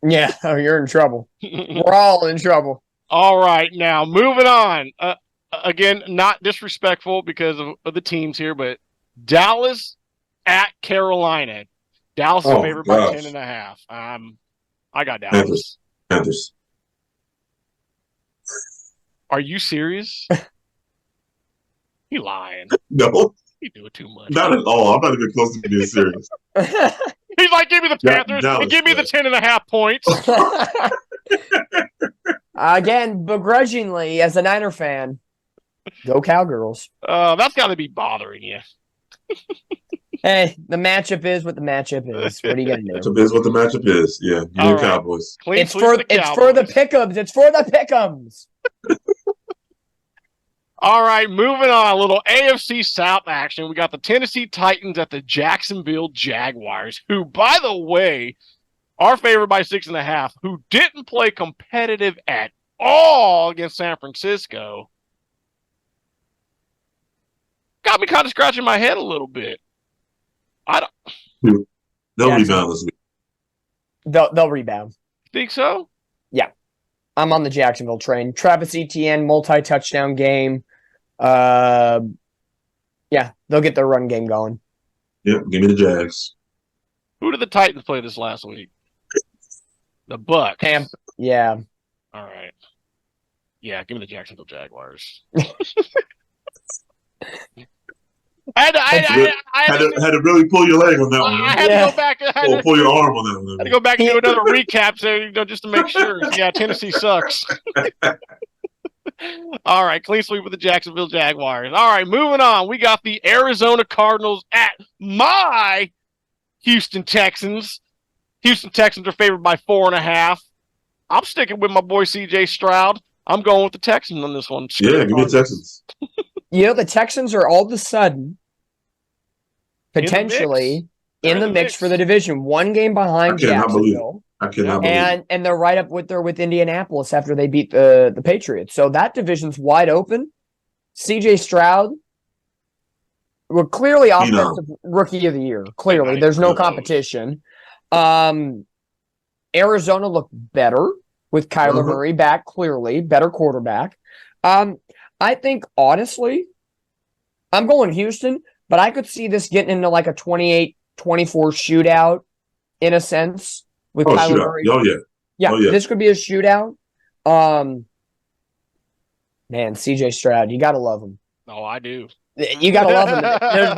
S5: Yeah, you're in trouble. We're all in trouble.
S3: All right, now moving on. Again, not disrespectful because of the teams here, but Dallas at Carolina. Dallas is favored by 10.5. I got Dallas.
S4: Panthers.
S3: Are you serious? You lying.
S4: No,
S3: You do it too much.
S4: not at all. I'm not even close to being serious.
S3: He's like, give me the Panthers
S4: Dallas,
S3: and give me the 10.5 points.
S5: Again, begrudgingly, as a Niner fan, go Cowgirls.
S3: That's got to be bothering you.
S5: Hey, the matchup is what the matchup is. What are you gonna do?
S4: Matchup is what the matchup is. Yeah, you
S3: All
S4: know
S3: right.
S4: Cowboys.
S3: Clean
S5: It's
S3: sweep
S5: for
S3: of the
S5: it's for the
S3: Cowboys.
S5: pick'ems. It's for the pick'ems.
S3: All right, moving on. A little AFC South action. We got the Tennessee Titans at the Jacksonville Jaguars, who, by the way, are favored by 6.5, who didn't play competitive at all against San Francisco. Got me kind of scratching my head a little bit.
S4: They'll
S5: Jackson.
S4: rebound this week.
S5: They'll rebound.
S3: Think so?
S5: I'm on the Jacksonville train. Travis Etienne, multi-touchdown game. Yeah, they'll get their run game going.
S4: Yep, give me the Jags.
S3: Who did the Titans play this last week? The Bucks.
S5: Tampa. Yeah.
S3: All right. Yeah, give me the Jacksonville Jaguars. I
S4: Had to really pull your leg on that one.
S3: I
S4: Huh?
S3: had to
S5: Yeah.
S3: go back. I had to,
S4: Pull your arm on that one.
S3: had to go back and do another recap, so just to make sure. Yeah, Tennessee sucks. All right, clean sweep with the Jacksonville Jaguars. All right, moving on. We got the Arizona Cardinals at my Houston Texans. Houston Texans are favored by 4.5. I'm sticking with my boy C.J. Stroud. I'm going with the Texans on this one.
S4: Yeah, give me the Texans.
S5: You know, the Texans are all of a sudden potentially in the mix for the division. One game behind
S4: I cannot believe it.
S5: Jacksonville.
S4: I cannot believe it.
S5: And they're right up with Indianapolis after they beat the Patriots. So that division's wide open. CJ Stroud, we're clearly offensive rookie of the year. Clearly, there's no competition. Arizona looked better with Kyler Murray back. Clearly, better quarterback. I think honestly, I'm going Houston, but I could see this getting into like a 28-24 shootout in a sense. With Kyler Murray.
S4: Oh, yeah.
S5: Yeah,
S4: Oh, yeah.
S5: This could be a shootout. Man, CJ Stroud, you gotta love him.
S3: Oh, I do.
S5: You gotta love him.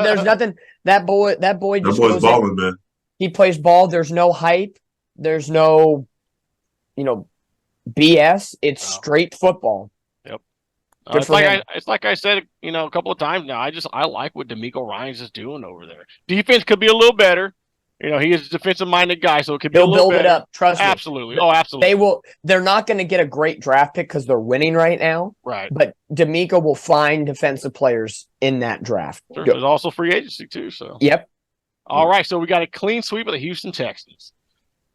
S5: There's nothing. That boy
S4: That
S5: just
S4: boy's
S5: goes in.
S4: balling, man.
S5: He plays ball. There's no hype. There's no, BS. It's straight football. Good
S3: It's
S5: for
S3: like
S5: him.
S3: it's like I said, a couple of times now. I like what D'Amico Ryans is doing over there. Defense could be a little better. He is a defensive-minded guy, so it could be a
S5: He'll
S3: little
S5: build
S3: better.
S5: it up. Trust me.
S3: Absolutely. Oh, absolutely.
S5: They will. They're not going to get a great draft pick because they're winning right now.
S3: Right.
S5: But D'Amico will find defensive players in that draft.
S3: Sure. There's also free agency too. So.
S5: Yep.
S3: All right, so we got a clean sweep of the Houston Texans.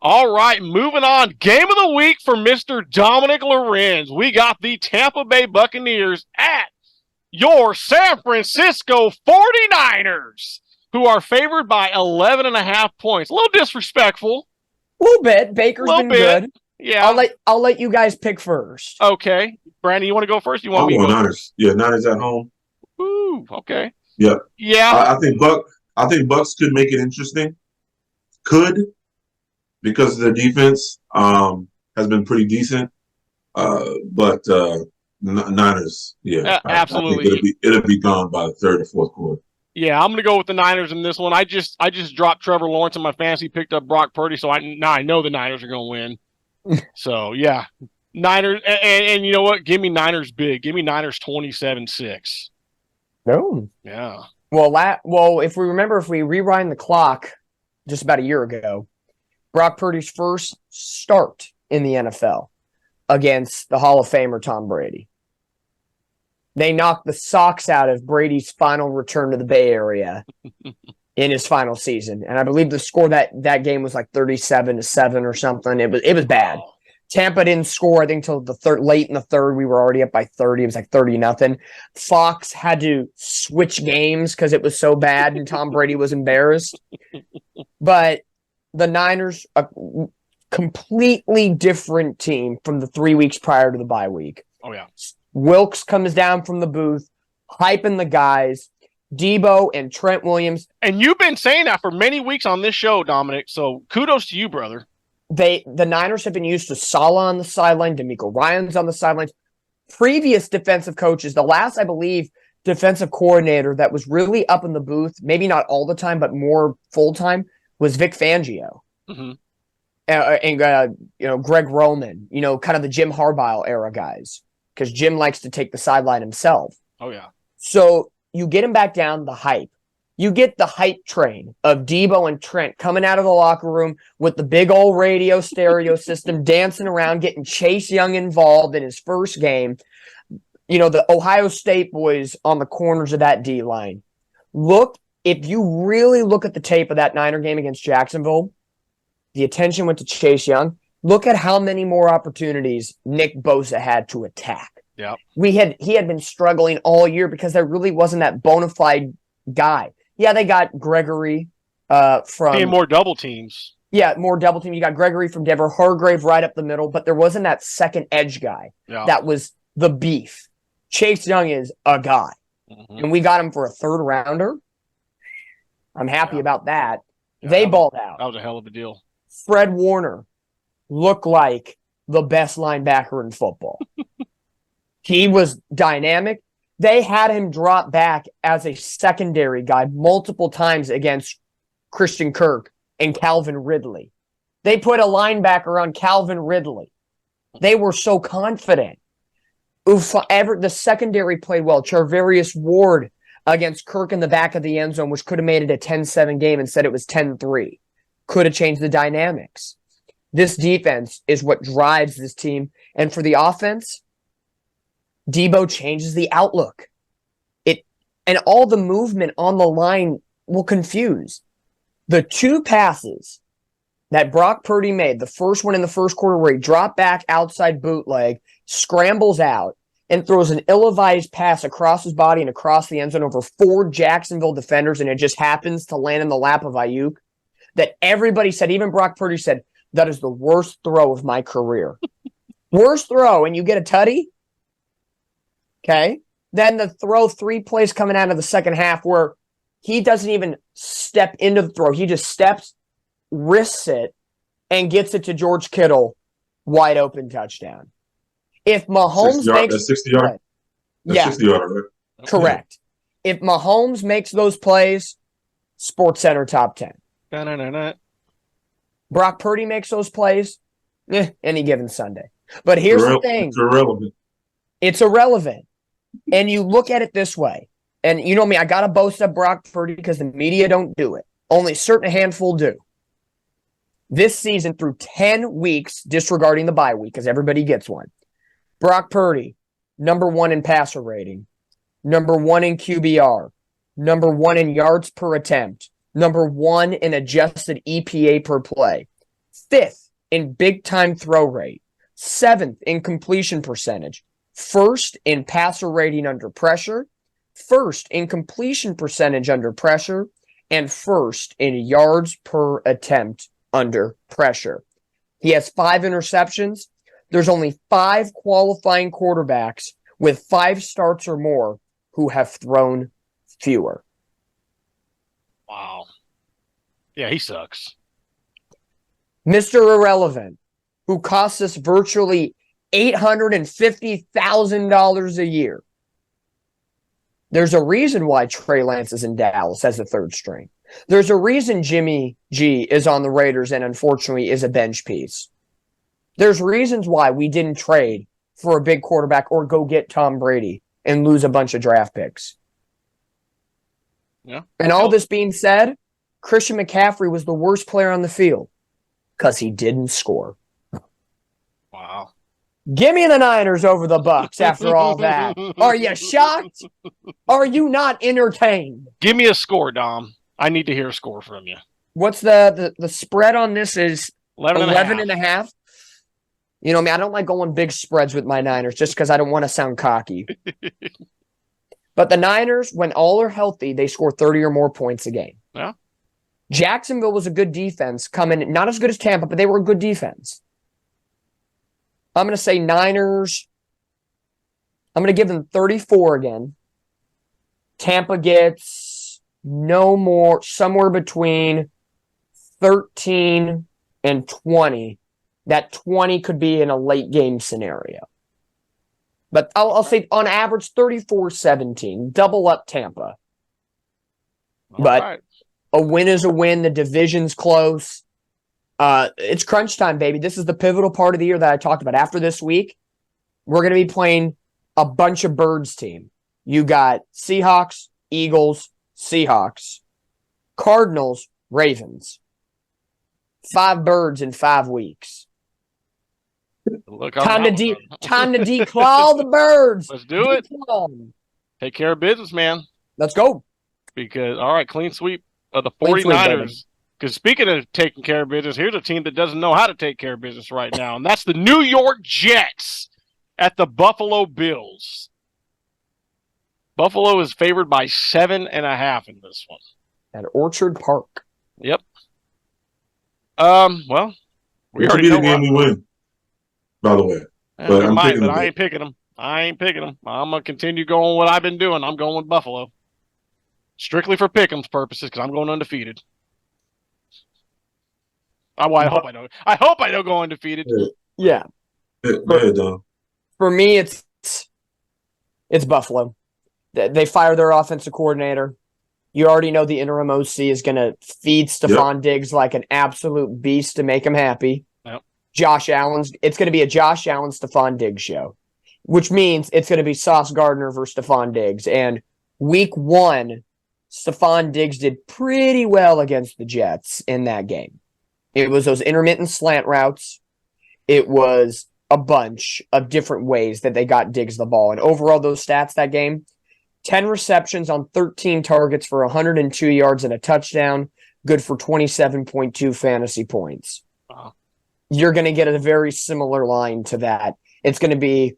S3: All right, moving on. Game of the week for Mr. Dominic Lorenz. We got the Tampa Bay Buccaneers at your San Francisco 49ers, who are favored by 11.5 points. A little disrespectful.
S5: A little bit. Baker's
S3: Little
S5: been
S3: bit.
S5: good.
S3: Yeah.
S5: I'll let you guys pick first.
S3: Okay. Brandon, you want to go first? You want
S4: I'm
S3: me to
S4: going
S3: go?
S4: Niners. Yeah, Niners at home.
S3: Ooh, okay.
S4: Yeah.
S3: Yeah.
S4: I think Bucks could make it interesting. Could, because their defense has been pretty decent. But Niners, yeah,
S3: Absolutely.
S4: I think it'll be gone by the third or fourth quarter.
S3: Yeah, I'm going to go with the Niners in this one. I just dropped Trevor Lawrence in my fantasy, picked up Brock Purdy, so now I know the Niners are going to win. So, yeah. Niners, and you know what? Give me Niners big. Give me Niners 27-6.
S5: No.
S3: Yeah.
S5: Well, if we rewind the clock just about a year ago, Brock Purdy's first start in the NFL against the Hall of Famer Tom Brady. They knocked the socks out of Brady's final return to the Bay Area in his final season. And I believe the score that game was like 37-7 or something. It was bad. Tampa didn't score, I think, till late in the third. We were already up by 30. It was like 30-0. Fox had to switch games because it was so bad and Tom Brady was embarrassed. But the Niners, a completely different team from the 3 weeks prior to the bye week.
S3: Oh, yeah.
S5: Wilkes comes down from the booth, hyping the guys. Debo and Trent Williams.
S3: And you've been saying that for many weeks on this show, Dominic. So kudos to you, brother.
S5: The Niners have been used to Saleh on the sideline, DeMeco Ryans on the sidelines. Previous defensive coaches, the last, I believe, defensive coordinator that was really up in the booth, maybe not all the time, but more full-time, was Vic Fangio.
S3: Mm-hmm.
S5: And Greg Roman, kind of the Jim Harbaugh era guys, because Jim likes to take the sideline himself.
S3: Oh, yeah.
S5: So you get him back down, the hype. You get the hype train of Debo and Trent coming out of the locker room with the big old radio stereo system, dancing around, getting Chase Young involved in his first game. The Ohio State boys on the corners of that D-line. If you really look at the tape of that Niner game against Jacksonville, the attention went to Chase Young. Look at how many more opportunities Nick Bosa had to attack.
S3: Yeah.
S5: He had been struggling all year because there really wasn't that bona fide guy. Yeah, they got Gregory from...
S3: Being more double teams.
S5: Yeah, more double team. You got Gregory from Denver, Hargrave right up the middle, but there wasn't that second edge guy.
S3: Yeah.
S5: That was the beef. Chase Young is a guy, and we got him for a third rounder. I'm happy about that.
S3: Yeah,
S5: They balled out.
S3: That was a hell of a deal.
S5: Fred Warner looked like the best linebacker in football. He was dynamic. They had him drop back as a secondary guy multiple times against Christian Kirk and Calvin Ridley. They put a linebacker on Calvin Ridley. They were so confident. The secondary played well. Charvarius Ward against Kirk in the back of the end zone, which could have made it a 10-7 game and said it was 10-3. Could have changed the dynamics. This defense is what drives this team. And for the offense, Debo changes the outlook. And all the movement on the line will confuse. The two passes that Brock Purdy made, the first one in the first quarter where he dropped back outside bootleg, scrambles out, and throws an ill-advised pass across his body and across the end zone over 4 Jacksonville defenders, and it just happens to land in the lap of Ayuk, that everybody said, even Brock Purdy said, that is the worst throw of my career. Worst throw, and you get a tutty? Okay. Then the throw 3 plays coming out of the second half where he doesn't even step into the throw. He just steps, risks it, and gets it to George Kittle. Wide open touchdown. If Mahomes makes...
S4: That's 60 yard? That's 60 yard, right?
S5: Correct. If Mahomes makes those plays, SportsCenter top 10.
S3: Da-na-na-na.
S5: Brock Purdy makes those plays, any given Sunday. But here's the thing.
S4: It's irrelevant.
S5: It's irrelevant. And you look at it this way. And you know me, I got to boast up Brock Purdy because the media don't do it. Only a certain handful do. This season, through 10 weeks, disregarding the bye week, because everybody gets one, Brock Purdy, number 1 in passer rating, number 1 in QBR, number 1 in yards per attempt, number 1 in adjusted EPA per play, 5th in big-time throw rate, 7th in completion percentage, 1st in passer rating under pressure, 1st in completion percentage under pressure, and 1st in yards per attempt under pressure. He has 5 interceptions. There's only 5 qualifying quarterbacks with 5 starts or more who have thrown fewer.
S3: Wow. Yeah, he sucks.
S5: Mr. Irrelevant, who costs us virtually $850,000 a year. There's a reason why Trey Lance is in Dallas as the 3rd string. There's a reason Jimmy G is on the Raiders and unfortunately is a bench piece. There's reasons why we didn't trade for a big quarterback or go get Tom Brady and lose a bunch of draft picks.
S3: Yeah.
S5: And all this being said, Christian McCaffrey was the worst player on the field because he didn't score.
S3: Wow.
S5: Give me the Niners over the Bucks after all that. Are you shocked? Are you not entertained?
S3: Give me a score, Dom. I need to hear a score from you.
S5: What's the spread on this is
S3: 11
S5: and a half. You know, I don't like going big spreads with my Niners just because I don't want to sound cocky. But the Niners, when all are healthy, they score 30 or more points a game.
S3: Yeah.
S5: Jacksonville was a good defense coming, not as good as Tampa, but they were a good defense. I'm going to say Niners. I'm going to give them 34 again. Tampa gets no more, somewhere between 13 and 20. That 20 could be in a late game scenario. But I'll say on average 34-17. Double up Tampa. But
S3: All right.
S5: a win is a win. The division's close. It's crunch time, baby. This is the pivotal part of the year that I talked about. After this week, we're going to be playing a bunch of birds team. You got Seahawks, Eagles, Seahawks, Cardinals, Ravens. 5 birds in 5 weeks.
S3: Look,
S5: Time to declaw the birds.
S3: Let's do it.
S5: Declaw 'em.
S3: Take care of business, man.
S5: Let's go.
S3: Because, all right, clean sweep of the
S5: Clean sweep,
S3: 49ers. Because speaking of taking care of business, here's a team that doesn't know how to take care of business right now, and that's the New York Jets at the Buffalo Bills. Buffalo is favored by 7.5 in this one.
S5: At Orchard Park.
S3: Yep. Well, we
S4: It could
S3: already
S4: be
S3: know
S4: the game we win, by the way. But I'm picking
S3: but
S4: them.
S3: I ain't picking them. I'm going to continue going what I've been doing. I'm going with Buffalo. Strictly for pick'ems purposes, because I'm going undefeated. I hope I don't go undefeated.
S5: Yeah.
S4: Go ahead, Don.
S5: For me, it's Buffalo. They fire their offensive coordinator. You already know the interim OC is going to feed Stephon Diggs like an absolute beast to make him happy.
S3: Yep.
S5: It's going to be a Josh Allen, Stephon Diggs show, which means it's going to be Sauce Gardner versus Stephon Diggs. And week 1, Stephon Diggs did pretty well against the Jets in that game. It was those intermittent slant routes. It was a bunch of different ways that they got Diggs the ball. And overall, those stats that game, 10 receptions on 13 targets for 102 yards and a touchdown, good for 27.2 fantasy points.
S3: Wow.
S5: You're going to get a very similar line to that. It's going to be,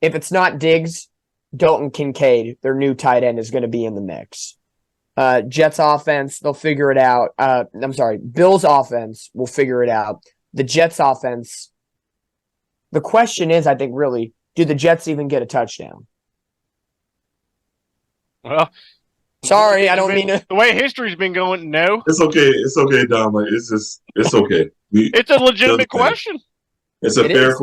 S5: if it's not Diggs, Dalton Kincaid, their new tight end, is going to be in the mix. Jets offense, they'll figure it out. Bills offense will figure it out. The Jets offense, the question is, I think, really, do the Jets even get a touchdown?
S3: Well,
S5: sorry, I don't mean to.
S3: The way history's been going, no.
S4: It's okay. It's okay, Don. Like, it's okay.
S3: It's a legitimate question.
S4: It's a fair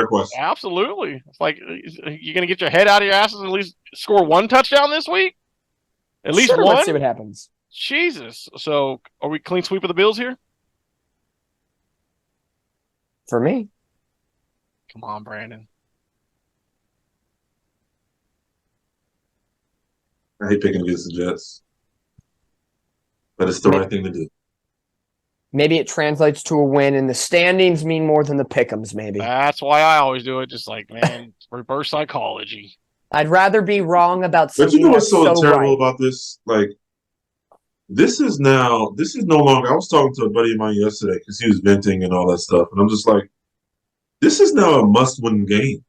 S4: question.
S3: Absolutely. It's like, you're going to get your head out of your asses and at least score 1 touchdown this week? At least
S5: Sure,
S3: 1?
S5: Let's see what happens.
S3: Jesus. So, are we clean sweep of the Bills here?
S5: For me.
S3: Come on, Brandon.
S4: I hate picking against the Jets, but it's the right thing to do.
S5: Maybe it translates to a win, and the standings mean more than the pick'ems, maybe.
S3: That's why I always do it. Just like, man, reverse psychology.
S5: I'd rather be wrong about
S4: But
S5: something
S4: you know what's so terrible
S5: right.
S4: about this? Like, this is no longer. I was talking to a buddy of mine yesterday because he was venting and all that stuff, and I'm just like, this is now a must-win game.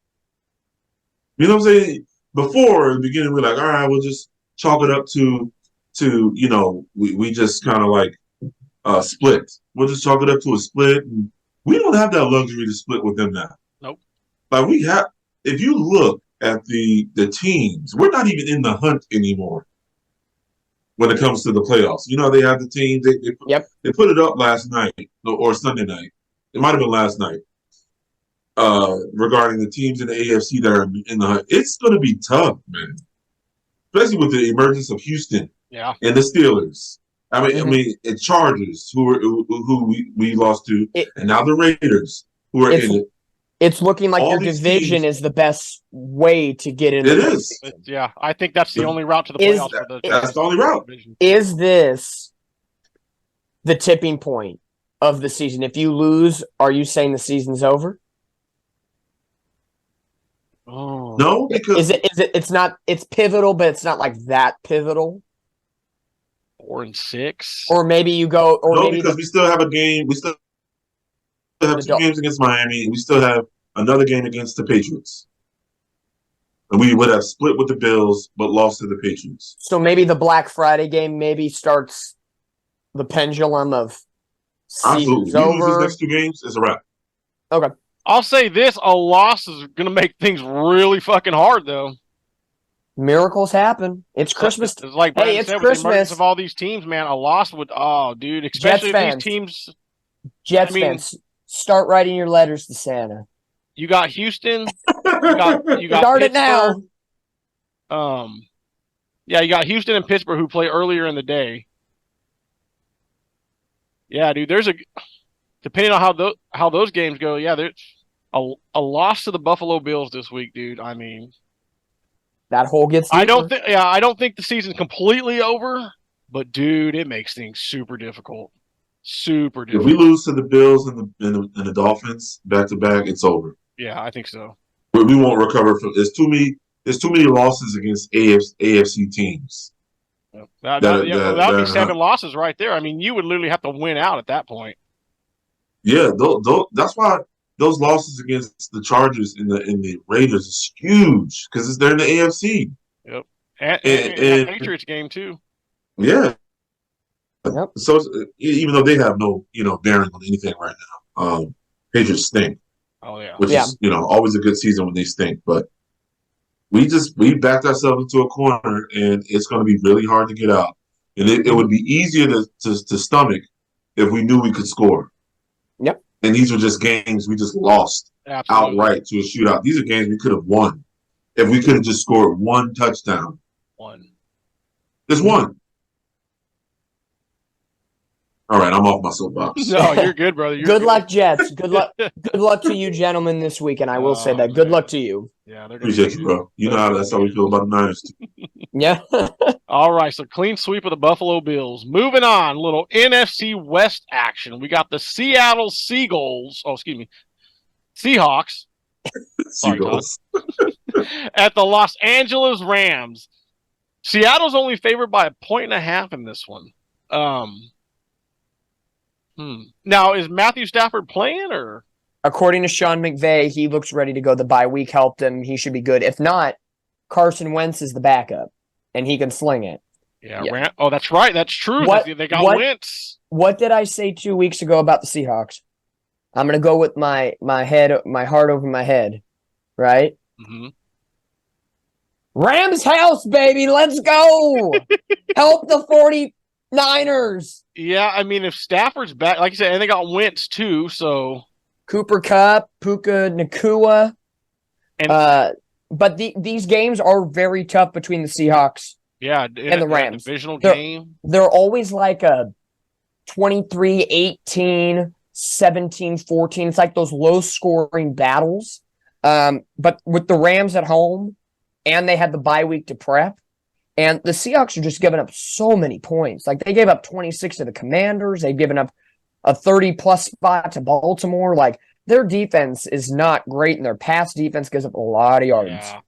S4: You know what I'm saying? Before, in the beginning, we're like, all right, we'll just chalk it up to we just kind of like split. We'll just chalk it up to a split. And we don't have that luxury to split with them now.
S3: Nope.
S4: Like, we have. If you look at the teams, we're not even in the hunt anymore when it comes to the playoffs. You know, they have the teams. They put it up last night or Sunday night. It might have been last night. Regarding the teams in the AFC that are in the hunt, it's going to be tough, man. Especially with the emergence of Houston, and the Steelers. I mean, and Chargers, who we lost to, and now the Raiders, who are in it.
S5: It's looking like your division is the best way to get in.
S4: It is.
S3: Yeah, I think that's the only route to the playoffs.
S4: That's the only route.
S5: Is this the tipping point of the season? If you lose, are you saying the season's over?
S3: Oh.
S4: No, because
S5: it's not. It's pivotal, but it's not like that pivotal.
S3: 4-6,
S5: or maybe you go. Or
S4: no,
S5: maybe
S4: because we still have a game. We still have two games against Miami, and we still have another game against the Patriots. And we would have split with the Bills, but lost to the Patriots.
S5: So maybe the Black Friday game maybe starts the pendulum of season's
S4: Absolutely. We lose
S5: over.
S4: these next two games, it's a wrap.
S5: Okay.
S3: I'll say this: a loss is going to make things really fucking hard, though.
S5: Miracles happen. It's Christmas.
S3: It's like
S5: Hey,
S3: Brandon
S5: it's
S3: said, with the emergence
S5: Christmas.
S3: of all these teams, man. A loss would, dude, especially
S5: Jets
S3: if
S5: fans.
S3: these teams.
S5: Jets
S3: I mean-
S5: fans, start writing your letters to Santa.
S3: You got Houston. You got
S5: Start it now.
S3: Pittsburgh. Yeah, you got Houston and Pittsburgh who play earlier in the day. Yeah, dude. Depending on how those games go. Yeah, there's a loss to the Buffalo Bills this week, dude. I mean,
S5: That hole gets deeper.
S3: I don't think the season's completely over, but dude, it makes things super difficult. Super
S4: If
S3: difficult.
S4: we lose to the Bills and the Dolphins back to back, it's over.
S3: Yeah, I think so.
S4: We won't recover from. There's too many losses against AFC teams.
S3: Yep. That would be 7 losses right there. I mean, you would literally have to win out at that point.
S4: Yeah, that's why those losses against the Chargers and the Raiders is huge because they're in the AFC.
S3: And
S4: And-
S3: Patriots game too.
S4: Yeah.
S5: Yep.
S4: So even though they have no bearing on anything right now, Patriots stink,
S3: Oh yeah.
S4: which
S5: Yeah.
S4: is always a good season when they stink. But we backed ourselves into a corner, and it's going to be really hard to get out. And it would be easier to stomach if we knew we could score.
S5: Yep.
S4: And these were just games we just lost
S3: Absolutely.
S4: outright to a shootout. These are games we could have won if we could have just scored one touchdown.
S3: One.
S4: Just one. All right, I'm off my soapbox.
S3: No, you're good, brother. You're
S5: Good luck, Jets. Good luck. Good luck to you, gentlemen, this week. And I will say that. Good
S3: man.
S5: luck to you.
S3: Yeah, they're gonna
S4: Appreciate
S3: be
S4: you, bro. You know that's how we feel about the Niners.
S5: Yeah.
S3: All right, so clean sweep of the Buffalo Bills. Moving on, little NFC West action. We got the Seattle Seagulls. Oh, excuse me, Seahawks Sorry, Todd.
S4: Seagulls.
S3: at the Los Angeles Rams. Seattle's only favored by 1.5 in this one. Now, is Matthew Stafford playing or?
S5: According to Sean McVay, he looks ready to go. The bye week helped him. He should be good. If not, Carson Wentz is the backup, and he can sling it.
S3: Yeah. Oh, that's right. That's true. They got Wentz.
S5: What did I say 2 weeks ago about the Seahawks? I'm gonna go with my heart over my head, right?
S3: Mm-hmm.
S5: Rams house, baby. Let's go. Help the 49ers.
S3: Yeah, I mean, if Stafford's back, like you said, and they got Wentz too, so.
S5: Cooper Kupp, Puka Nakua.
S3: And
S5: but these games are very tough between the Seahawks.
S3: Yeah,
S5: and the Rams.
S3: Divisional
S5: They're-
S3: game.
S5: They're always like a 23-18, 17-14. It's like those low-scoring battles. But with the Rams at home, and they had the bye week to prep, and the Seahawks are just giving up so many points. Like, they gave up 26 to the Commanders. They've given up a 30-plus spot to Baltimore. Like, their defense is not great, and their pass defense gives up a lot of yards.
S3: Yeah.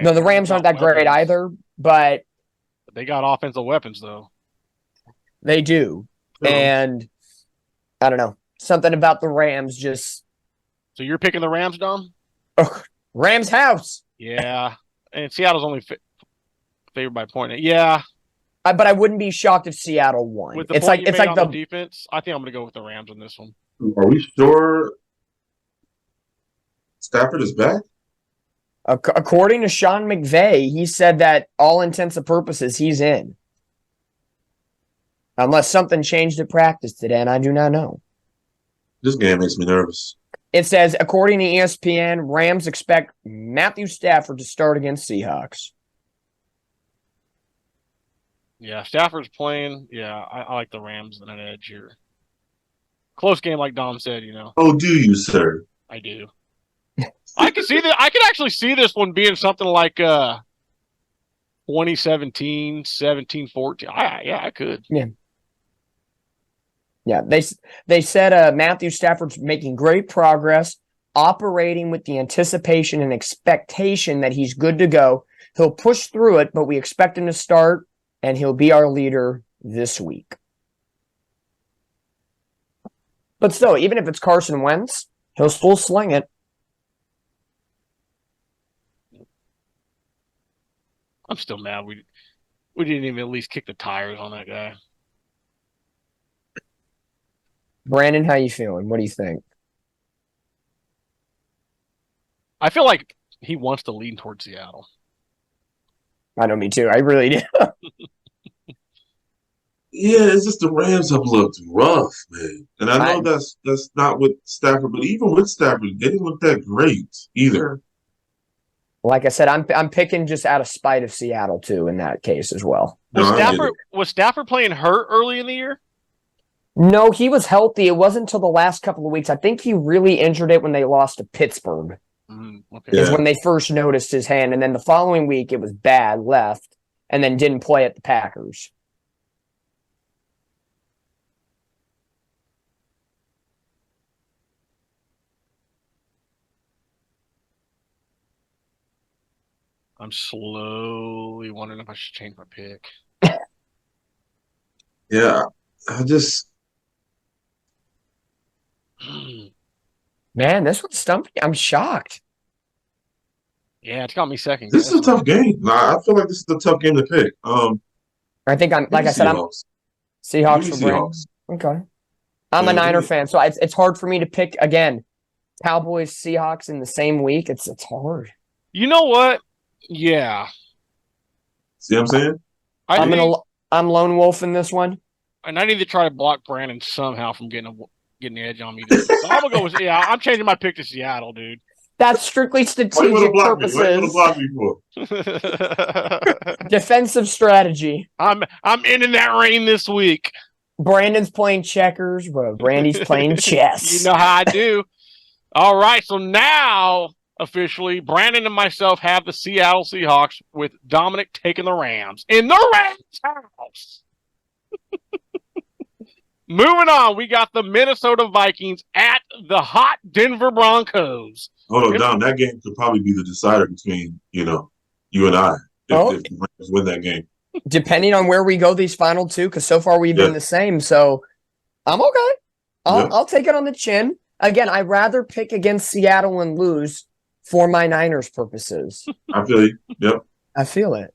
S5: No, the Rams aren't that great either, but
S3: They got offensive weapons, though.
S5: they do. And I don't know. Something about the Rams just
S3: So you're picking the Rams, Dom?
S5: Rams house.
S3: Yeah. And Seattle's only favored by a point. Yeah.
S5: But I wouldn't be shocked if Seattle won.
S3: With the
S5: It's
S3: point
S5: like
S3: you
S5: it's
S3: made
S5: like
S3: on
S5: the
S3: defense, I think I'm going to go with the Rams on this one.
S4: Are we sure Stafford is back?
S5: according to Sean McVay, he said that all intents and purposes he's in. Unless something changed at practice today, and I do not know.
S4: This game makes me nervous.
S5: It says, according to ESPN, Rams expect Matthew Stafford to start against Seahawks.
S3: Yeah, Stafford's playing. Yeah, I like the Rams on an edge here. Close game, like Dom said,
S4: Oh, do you, sir?
S3: I do. I can see that. I could actually see this one being something like 2017, 17-14. Yeah, I could.
S5: Yeah, they said Matthew Stafford's making great progress, operating with the anticipation and expectation that he's good to go. He'll push through it, but we expect him to start, and he'll be our leader this week. But still, even if it's Carson Wentz, he'll still sling it.
S3: I'm still mad we didn't even at least kick the tires on that guy.
S5: Brandon, how you feeling? What do you think?
S3: I feel like he wants to lean towards Seattle.
S5: I know, me too. I really do.
S4: Yeah, it's just the Rams have looked rough, man. And I know that's not with Stafford, but even with Stafford, they didn't look that great either.
S5: Like I said, I'm picking just out of spite of Seattle too in that case as well.
S3: Was Stafford playing hurt early in the year?
S5: No, he was healthy. It wasn't until the last couple of weeks. I think he really injured it when they lost to Pittsburgh.
S3: Okay.
S5: Is when they first noticed his hand, and then the following week it was bad, left, and then didn't play at the Packers.
S3: I'm slowly wondering if I should change my pick.
S4: Yeah, I just
S5: Man, this one's stumping. I'm shocked.
S3: Yeah, it's got me second.
S4: This is a tough game. I feel like this is a tough game to pick.
S5: I think I'm like I said, I'm Seahawks for Brandon.
S4: Seahawks.
S5: Okay. I'm a Niner fan, so it's hard for me to pick again. Cowboys, Seahawks in the same week. It's hard.
S3: You know what? Yeah.
S4: See what I'm saying?
S5: I'm lone wolf in this one.
S3: And I need to try to block Brandon somehow from getting the edge on me. So I'm gonna go with I'm changing my pick to Seattle, dude.
S5: That's strictly strategic purposes.
S4: What are you block me for?
S5: Defensive strategy.
S3: I'm in that rain this week.
S5: Brandon's playing checkers, bro. Brandy's playing chess.
S3: You know how I do. All right, so now officially, Brandon and myself have the Seattle Seahawks with Dominic taking the Rams in the Rams house. Moving on, we got the Minnesota Vikings at the hot Denver Broncos.
S4: Hold on, Dom. That game could probably be the decider between you and I if the Rams win that game.
S5: Depending on where we go these final two, because so far we've been the same. So I'm okay. I'll take it on the chin. Again, I'd rather pick against Seattle and lose for my Niners purposes.
S4: I feel you. Yep.
S5: I feel it.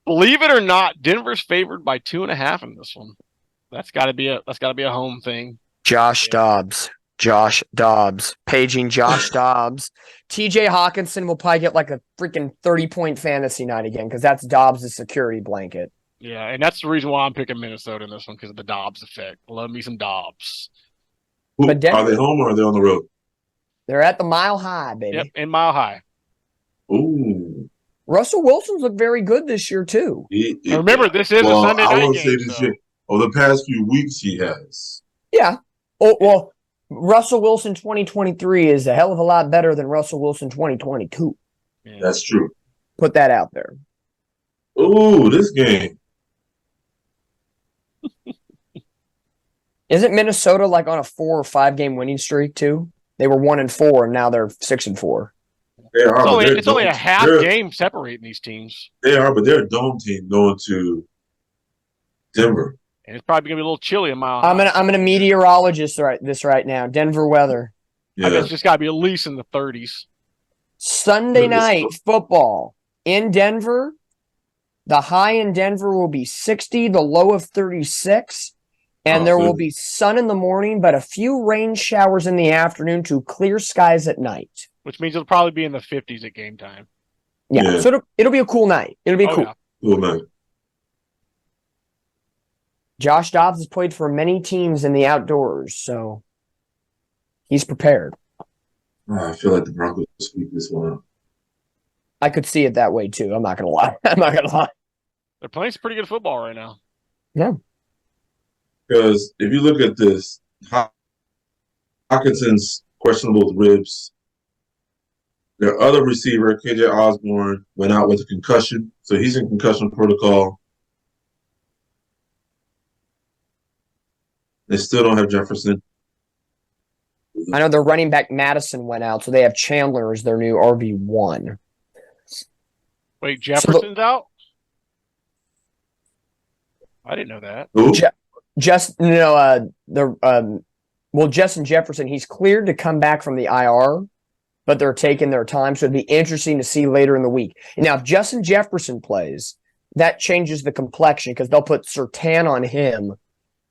S3: Believe it or not, Denver's favored by 2.5 in this one. That's got to be a home thing.
S5: Josh Dobbs. Paging Josh Dobbs. TJ Hawkinson will probably get like a freaking 30-point fantasy night again because that's Dobbs' security blanket.
S3: Yeah, and that's the reason why I'm picking Minnesota in this one because of the Dobbs effect. Love me some Dobbs.
S5: But Denver,
S4: are they home or are they on the road?
S5: They're at the Mile High, baby.
S3: Yep, in Mile High.
S4: Ooh.
S5: Russell Wilson's looked very good this year, too.
S3: Remember, this is a Sunday night game.
S4: I would say this year. The past few weeks he has.
S5: Yeah. Oh, well, Russell Wilson 2023 is a hell of a lot better than Russell Wilson 2022.
S3: Yeah.
S4: That's true.
S5: Put that out there.
S4: Ooh, this game.
S5: Isn't Minnesota like on a 4 or 5 game winning streak too? They were 1-4 and now they're 6-4.
S4: They are.
S3: It's only a half game separating these teams.
S4: They are, but they're a dome team going to Denver.
S3: And it's probably gonna be a little chilly in Mile High.
S5: I'm an meteorologist right now. Denver weather.
S4: Yeah.
S3: I guess it's just gotta be at least in the 30s.
S5: Sunday night football in Denver. The high in Denver will be 60, the low of 36. And there will be sun in the morning, but a few rain showers in the afternoon to clear skies at night.
S3: Which means it'll probably be in the 50s at game time.
S5: Yeah. So it'll be a cool night. It'll be cool.
S3: Yeah.
S4: Cool night.
S5: Josh Dobbs has played for many teams in the outdoors, so he's prepared.
S4: I feel like the Broncos sweep this one up.
S5: I could see it that way too. I'm not gonna lie.
S3: They're playing some pretty good football right now.
S5: Yeah.
S4: Because if you look at this, Hawkinson's questionable with ribs. Their other receiver, KJ Osborne, went out with a concussion, so he's in concussion protocol. They still don't have Jefferson.
S5: I know their running back Madison went out, so they have Chandler as their new RB1.
S3: Wait, Jefferson's out? I didn't know that.
S4: Who?
S5: The Well, Justin Jefferson, he's cleared to come back from the IR, but they're taking their time. So it'd be interesting to see later in the week. Now, if Justin Jefferson plays, that changes the complexion because they'll put Surtain on him,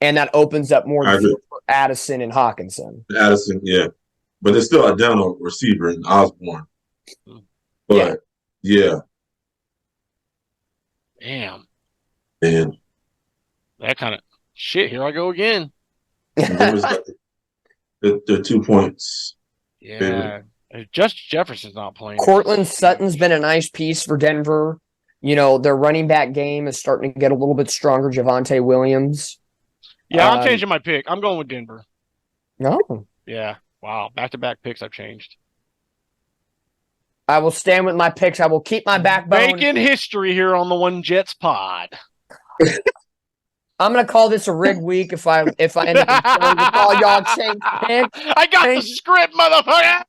S5: and that opens up more
S4: I agree.
S5: field for Addison and Hawkinson.
S4: Addison, yeah. But there's still a down receiver in Osborne. But, yeah.
S3: Damn.
S4: And
S3: That kind of shit. Here I go again.
S4: the 2 points.
S3: Yeah. Just Jefferson's not playing.
S5: Cortland Sutton's been a nice piece for Denver. You know, their running back game is starting to get a little bit stronger. Javonte Williams.
S3: Yeah, I'm changing my pick. I'm going with Denver.
S5: No.
S3: Yeah. Wow. Back-to-back picks I've changed.
S5: I will stand with my picks. I will keep my backbone.
S3: Making history here on the One Jets pod.
S5: I'm gonna call this a rig week if I end up in trouble with all y'all change picks.
S3: I got the script, motherfucker.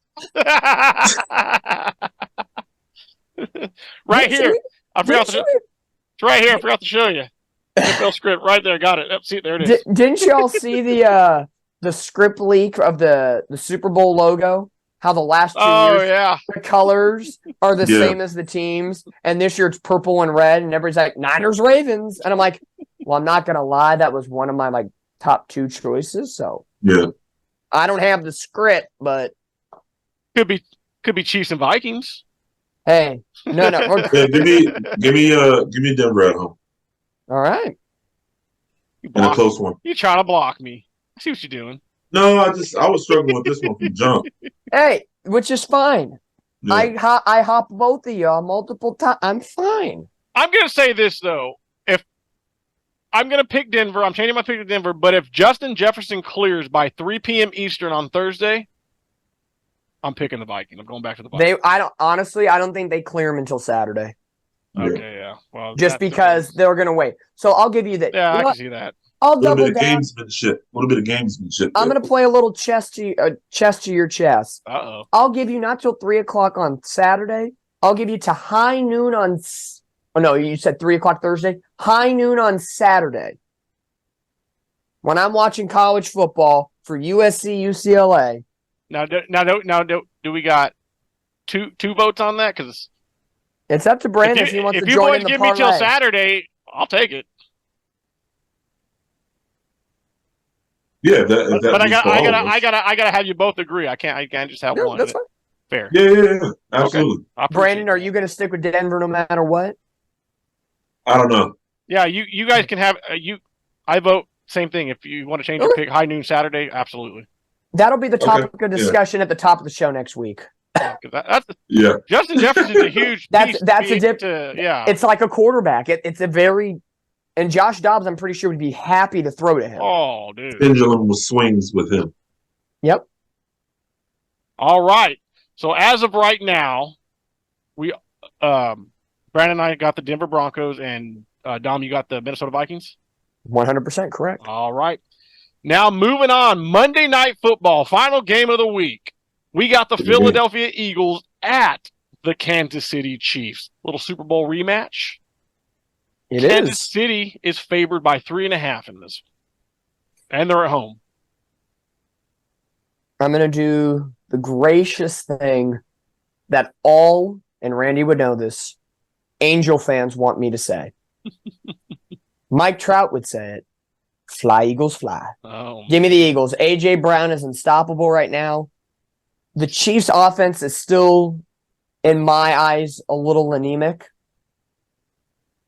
S3: Right here. I forgot to. It's right here. I forgot to show you. NFL script right there. Got it. Yep, see, there it is.
S5: Didn't y'all see the script leak of the Super Bowl logo? How the last 2 years
S3: yeah.
S5: the colors are the same as the teams, and this year it's purple and red, and everybody's like Niners Ravens, and I'm like, well, I'm not gonna lie, that was one of my like top 2 choices. So
S4: Yeah.
S5: I don't have the script, but
S3: Could be Chiefs and Vikings.
S5: hey, no,
S4: Yeah, give me Denver at home.
S5: all right.
S4: In a close one.
S3: You trying to block me. I see what you're doing.
S4: No, I was struggling with this one from jump.
S5: Hey, which is fine.
S4: Yeah.
S5: I hop both of y'all multiple times. I'm fine.
S3: I'm going to say this, though. If I'm going to pick Denver, I'm changing my pick to Denver, but if Justin Jefferson clears by 3 p.m. Eastern on Thursday, I'm picking the Vikings. I'm going back to the Vikings.
S5: I don't think they clear them until Saturday.
S3: Okay, yeah. Well,
S5: Just because they're gonna wait. So I'll give you that.
S3: Yeah,
S5: You
S3: I
S5: know
S3: can see that.
S5: I'll
S4: A little
S5: double
S4: bit of
S5: down.
S4: gamesmanship.
S5: I'm gonna play a little chess to your chest.
S3: Uh-oh.
S5: I'll give you not till 3:00 on Saturday. I'll give you to high noon on. Oh no, you said 3:00 Thursday. High noon on Saturday. When I'm watching college football for USC UCLA.
S3: Now, do we got two votes on that? Because
S5: It's up to Brandon if he wants to
S3: you
S5: join
S3: boys
S5: in the
S3: give me till
S5: parlay.
S3: Saturday, I'll take it.
S4: Yeah,
S3: But I gotta have you both agree. I can't just have
S5: No,
S3: one.
S5: that's fine.
S3: Fair.
S4: Yeah, absolutely.
S3: I appreciate
S5: Brandon,
S3: it.
S5: are you going to stick with Denver no matter what?
S4: I don't know.
S3: Yeah, you guys can have I vote same thing. If you want to change your pick, high noon Saturday, absolutely.
S5: That'll be the topic of
S4: yeah.
S5: discussion at the top of the show next week.
S3: 'Cause that's
S4: Yeah,
S3: Justin Jefferson's a huge.
S5: That's
S3: piece
S5: a dip.
S3: yeah.
S5: It's like a quarterback. It's a very, and Josh Dobbs, I'm pretty sure would be happy to throw to him.
S3: Oh, dude.
S4: pendulum swings with him.
S5: Yep.
S3: All right. So as of right now, we Brandon and I got the Denver Broncos, and Dom, you got the Minnesota Vikings.
S5: 100% correct.
S3: All right. Now moving on, Monday Night Football, final game of the week. We got the Philadelphia Eagles at the Kansas City Chiefs. Little Super Bowl rematch. Kansas City is favored by 3.5 in this, and they're at home.
S5: I'm going to do the gracious thing that all, and Randy would know this, Angel fans want me to say. Mike Trout would say it. Fly, Eagles, fly.
S3: Oh,
S5: Give me the Eagles. A.J. Brown is unstoppable right now. The Chiefs' offense is still, in my eyes, a little anemic.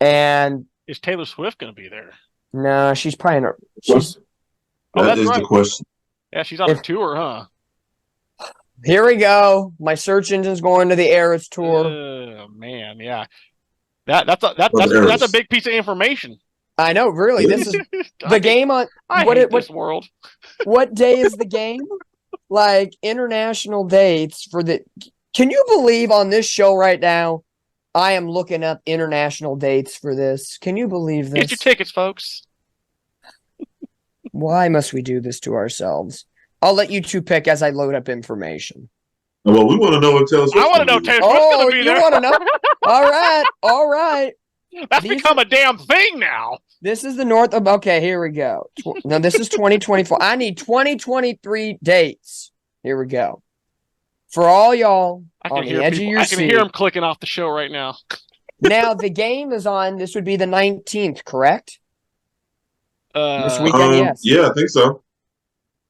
S5: And
S3: is Taylor Swift going to be there?
S5: no, she's probably
S3: Oh,
S4: That
S3: that's
S4: is
S3: right.
S4: the question.
S3: Yeah, she's on a tour, huh?
S5: Here we go. My search engine's going to the Eras tour.
S3: Man, yeah. That's a big piece of information.
S5: I know, really. This is the game on
S3: I
S5: what
S3: hate
S5: it what,
S3: this world.
S5: what day is the game? Like international dates for the. Can you believe on this show right now? I am looking up international dates for this. Can you believe this?
S3: Get your tickets, folks.
S5: Why must we do this to ourselves? I'll let you two pick as I load up information.
S4: Well, we want to know what Taylor Swift.
S3: I want to know Taylor Swift's
S5: Oh,
S3: going to be
S5: you
S3: there.
S5: want to know? All right.
S3: That's
S5: These
S3: become a damn thing now.
S5: This is the North of. Okay, here we go. No, this is 2024. I need 2023 dates. Here we go. For all y'all
S3: I
S5: on
S3: can
S5: the
S3: hear
S5: edge
S3: people.
S5: of your
S3: I can
S5: seat.
S3: hear them clicking off the show right now.
S5: Now the game is on. This would be the 19th, correct? This weekend, yes.
S4: Yeah, I think so.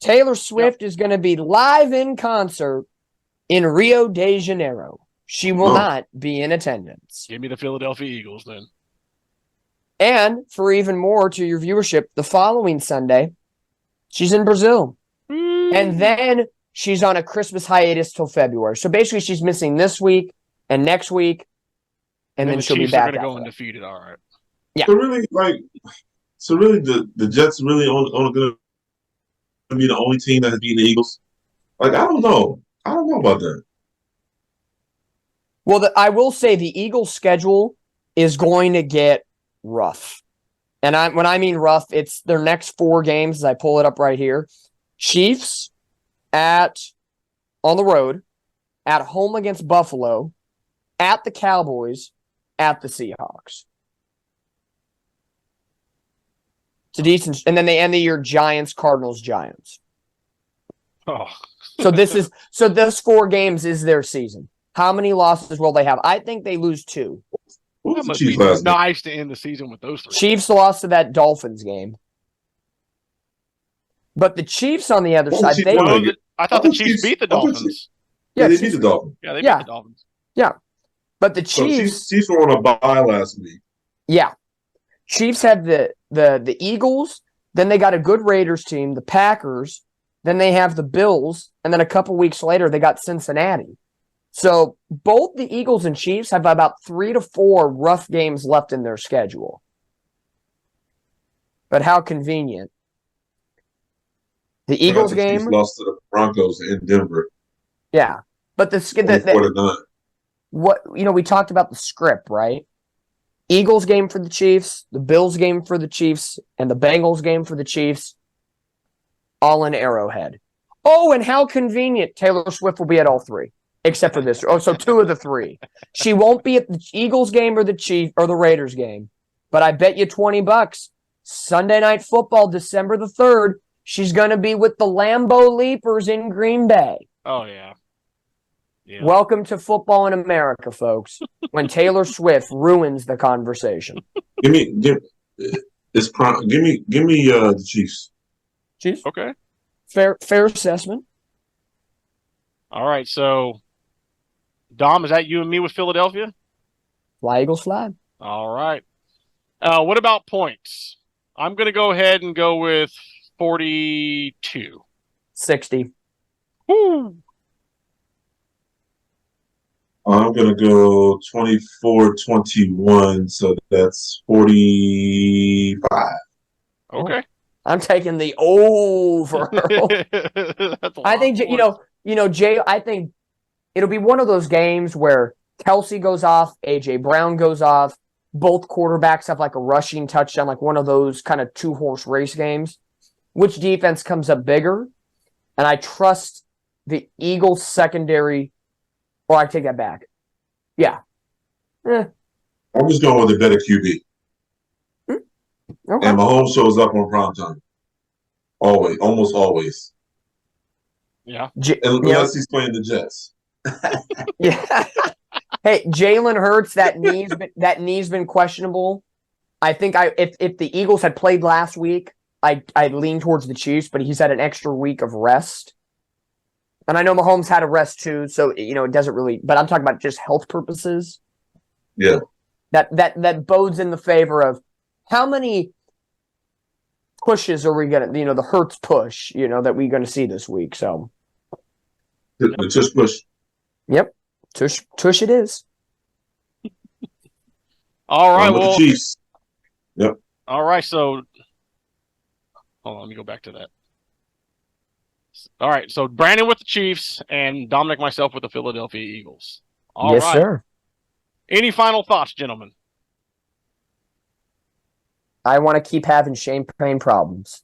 S5: Taylor Swift is going to be live in concert in Rio de Janeiro. She will not be in attendance.
S3: Give me the Philadelphia Eagles then.
S5: And for even more to your viewership, the following Sunday, she's in Brazil. And then she's on a Christmas hiatus till February. So basically, she's missing this week and next week, and then
S3: the
S5: she'll
S3: Chiefs
S5: be back.
S3: are going to go undefeated. All right.
S5: Yeah.
S4: So really, the Jets really only going to be the only team that has beaten the Eagles. Like, I don't know about that.
S5: Well, I will say the Eagles' schedule is going to get rough. And when I mean rough, it's their next 4 games, as I pull it up right here. Chiefs on the road, at home against Buffalo, at the Cowboys, at the Seahawks. It's a decent, and then they end the year Giants, Cardinals, Giants.
S3: Oh.
S5: So those 4 games is their season. How many losses will they have? I think they lose 2.
S4: What
S3: That
S4: was the
S3: must
S4: Chiefs
S3: be
S4: last night?
S3: nice to end the season with those 3.
S5: Chiefs lost to that Dolphins game. But the Chiefs on the other
S4: What was
S5: side,
S4: the Chiefs doing?
S3: I thought the Chiefs beat the Dolphins.
S4: Yeah, they
S5: Chiefs-
S4: beat the Dolphins.
S3: Yeah, they
S5: Yeah.
S3: beat the Dolphins.
S5: but the
S4: So
S5: Chiefs,
S4: Chiefs were on a bye last week.
S5: yeah. Chiefs had the Eagles, then they got a good Raiders team, the Packers, then they have the Bills, and then a couple weeks later they got Cincinnati. So both the Eagles and Chiefs have about 3 to 4 rough games left in their schedule. But how convenient. The Eagles
S4: The
S5: game,
S4: Chiefs lost to the Broncos in Denver.
S5: yeah. But the
S4: 24-9.
S5: we talked about the script, right? Eagles game for the Chiefs, the Bills game for the Chiefs, and the Bengals game for the Chiefs, all in Arrowhead. Oh, and how convenient. Taylor Swift will be at all 3, except for this. Oh, so 2 of the 3. She won't be at the Eagles game or the Chiefs or the Raiders game, but I bet you $20. Sunday Night Football, December the 3rd, she's going to be with the Lambeau Leapers in Green Bay.
S3: Oh, yeah. Yeah.
S5: Welcome to football in America, folks. When Taylor Swift ruins the conversation.
S4: Give me the Chiefs.
S5: Chiefs?
S3: Okay.
S5: Fair assessment.
S3: All right. So, Dom, is that you and me with Philadelphia?
S5: Fly, Eagles, fly.
S3: All right. What about points? I'm going to go ahead and go with 42.
S5: 60.
S3: Woo!
S4: I'm going to go 24-21, so that's 45.
S3: Okay.
S5: I'm taking the over.
S3: That's a
S5: I
S3: lot
S5: think,
S3: of points.
S5: Jay, I think it'll be one of those games where Kelsey goes off, A.J. Brown goes off, both quarterbacks have like a rushing touchdown, like one of those kind of 2-horse race games. Which defense comes up bigger? And I trust the Eagles secondary. Well, I take that back. Yeah.
S4: I'm just going with a better QB.
S5: Okay.
S4: And Mahomes shows up on prime time. Always. Almost always.
S3: Yeah.
S4: Unless he's playing the Jets.
S5: Yeah. Hey, Jalen Hurts, that knee's been questionable. I think if the Eagles had played last week, I'd lean towards the Chiefs, but he's had an extra week of rest. And I know Mahomes had a rest too, so it doesn't really. But I'm talking about just health purposes.
S4: Yeah.
S5: That bodes in the favor of how many pushes are we gonna, the Hurts push, that we're gonna see this week. So
S4: The tush push.
S5: Yep, tush it is.
S3: All right.
S4: With
S3: Well,
S4: the Chiefs. Yep.
S3: all right. So, hold on. Let me go back to that. All right. So, Brandon with the Chiefs and Dominic myself with the Philadelphia Eagles. All right.
S5: Yes, sir.
S3: Any final thoughts, gentlemen?
S5: I want to keep having champagne problems.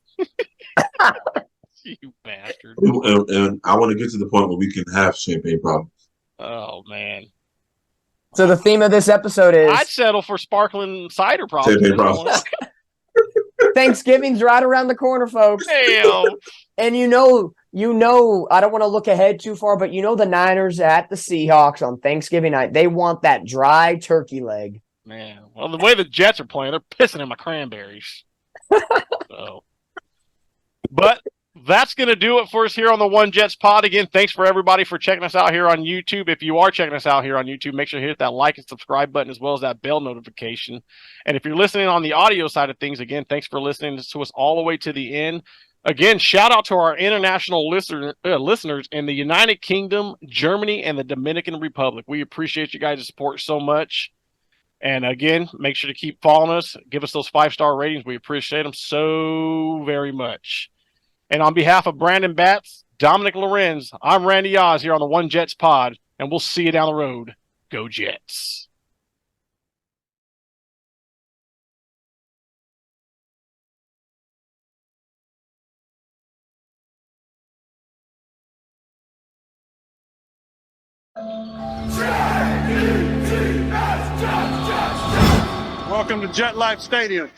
S3: You bastard.
S4: And I want to get to the point where we can have champagne problems.
S3: Oh, man.
S5: So the theme of this episode is
S3: I'd settle for sparkling cider problems.
S4: Champagne problems.
S5: Thanksgiving's right around the corner, folks.
S3: Damn.
S5: And you know, I don't want to look ahead too far, but you know the Niners at the Seahawks on Thanksgiving night. They want that dry turkey leg.
S3: Man, well, the way the Jets are playing, they're pissing in my cranberries. So, but that's going to do it for us here on the One Jets pod. Again, thanks for everybody for checking us out here on YouTube. If you are checking us out here on YouTube, make sure to hit that like and subscribe button as well as that bell notification. And if you're listening on the audio side of things, again, thanks for listening to us all the way to the end. Again, shout out to our international listeners in the United Kingdom, Germany, and the Dominican Republic. We appreciate you guys' support so much. And again, make sure to keep following us. Give us those 5-star ratings. We appreciate them so very much. And on behalf of Brandon Batts, Dominic Lorenz, I'm Randy Oz here on the One Jets pod, and we'll see you down the road. Go Jets.
S2: Welcome to Jet Life Stadium.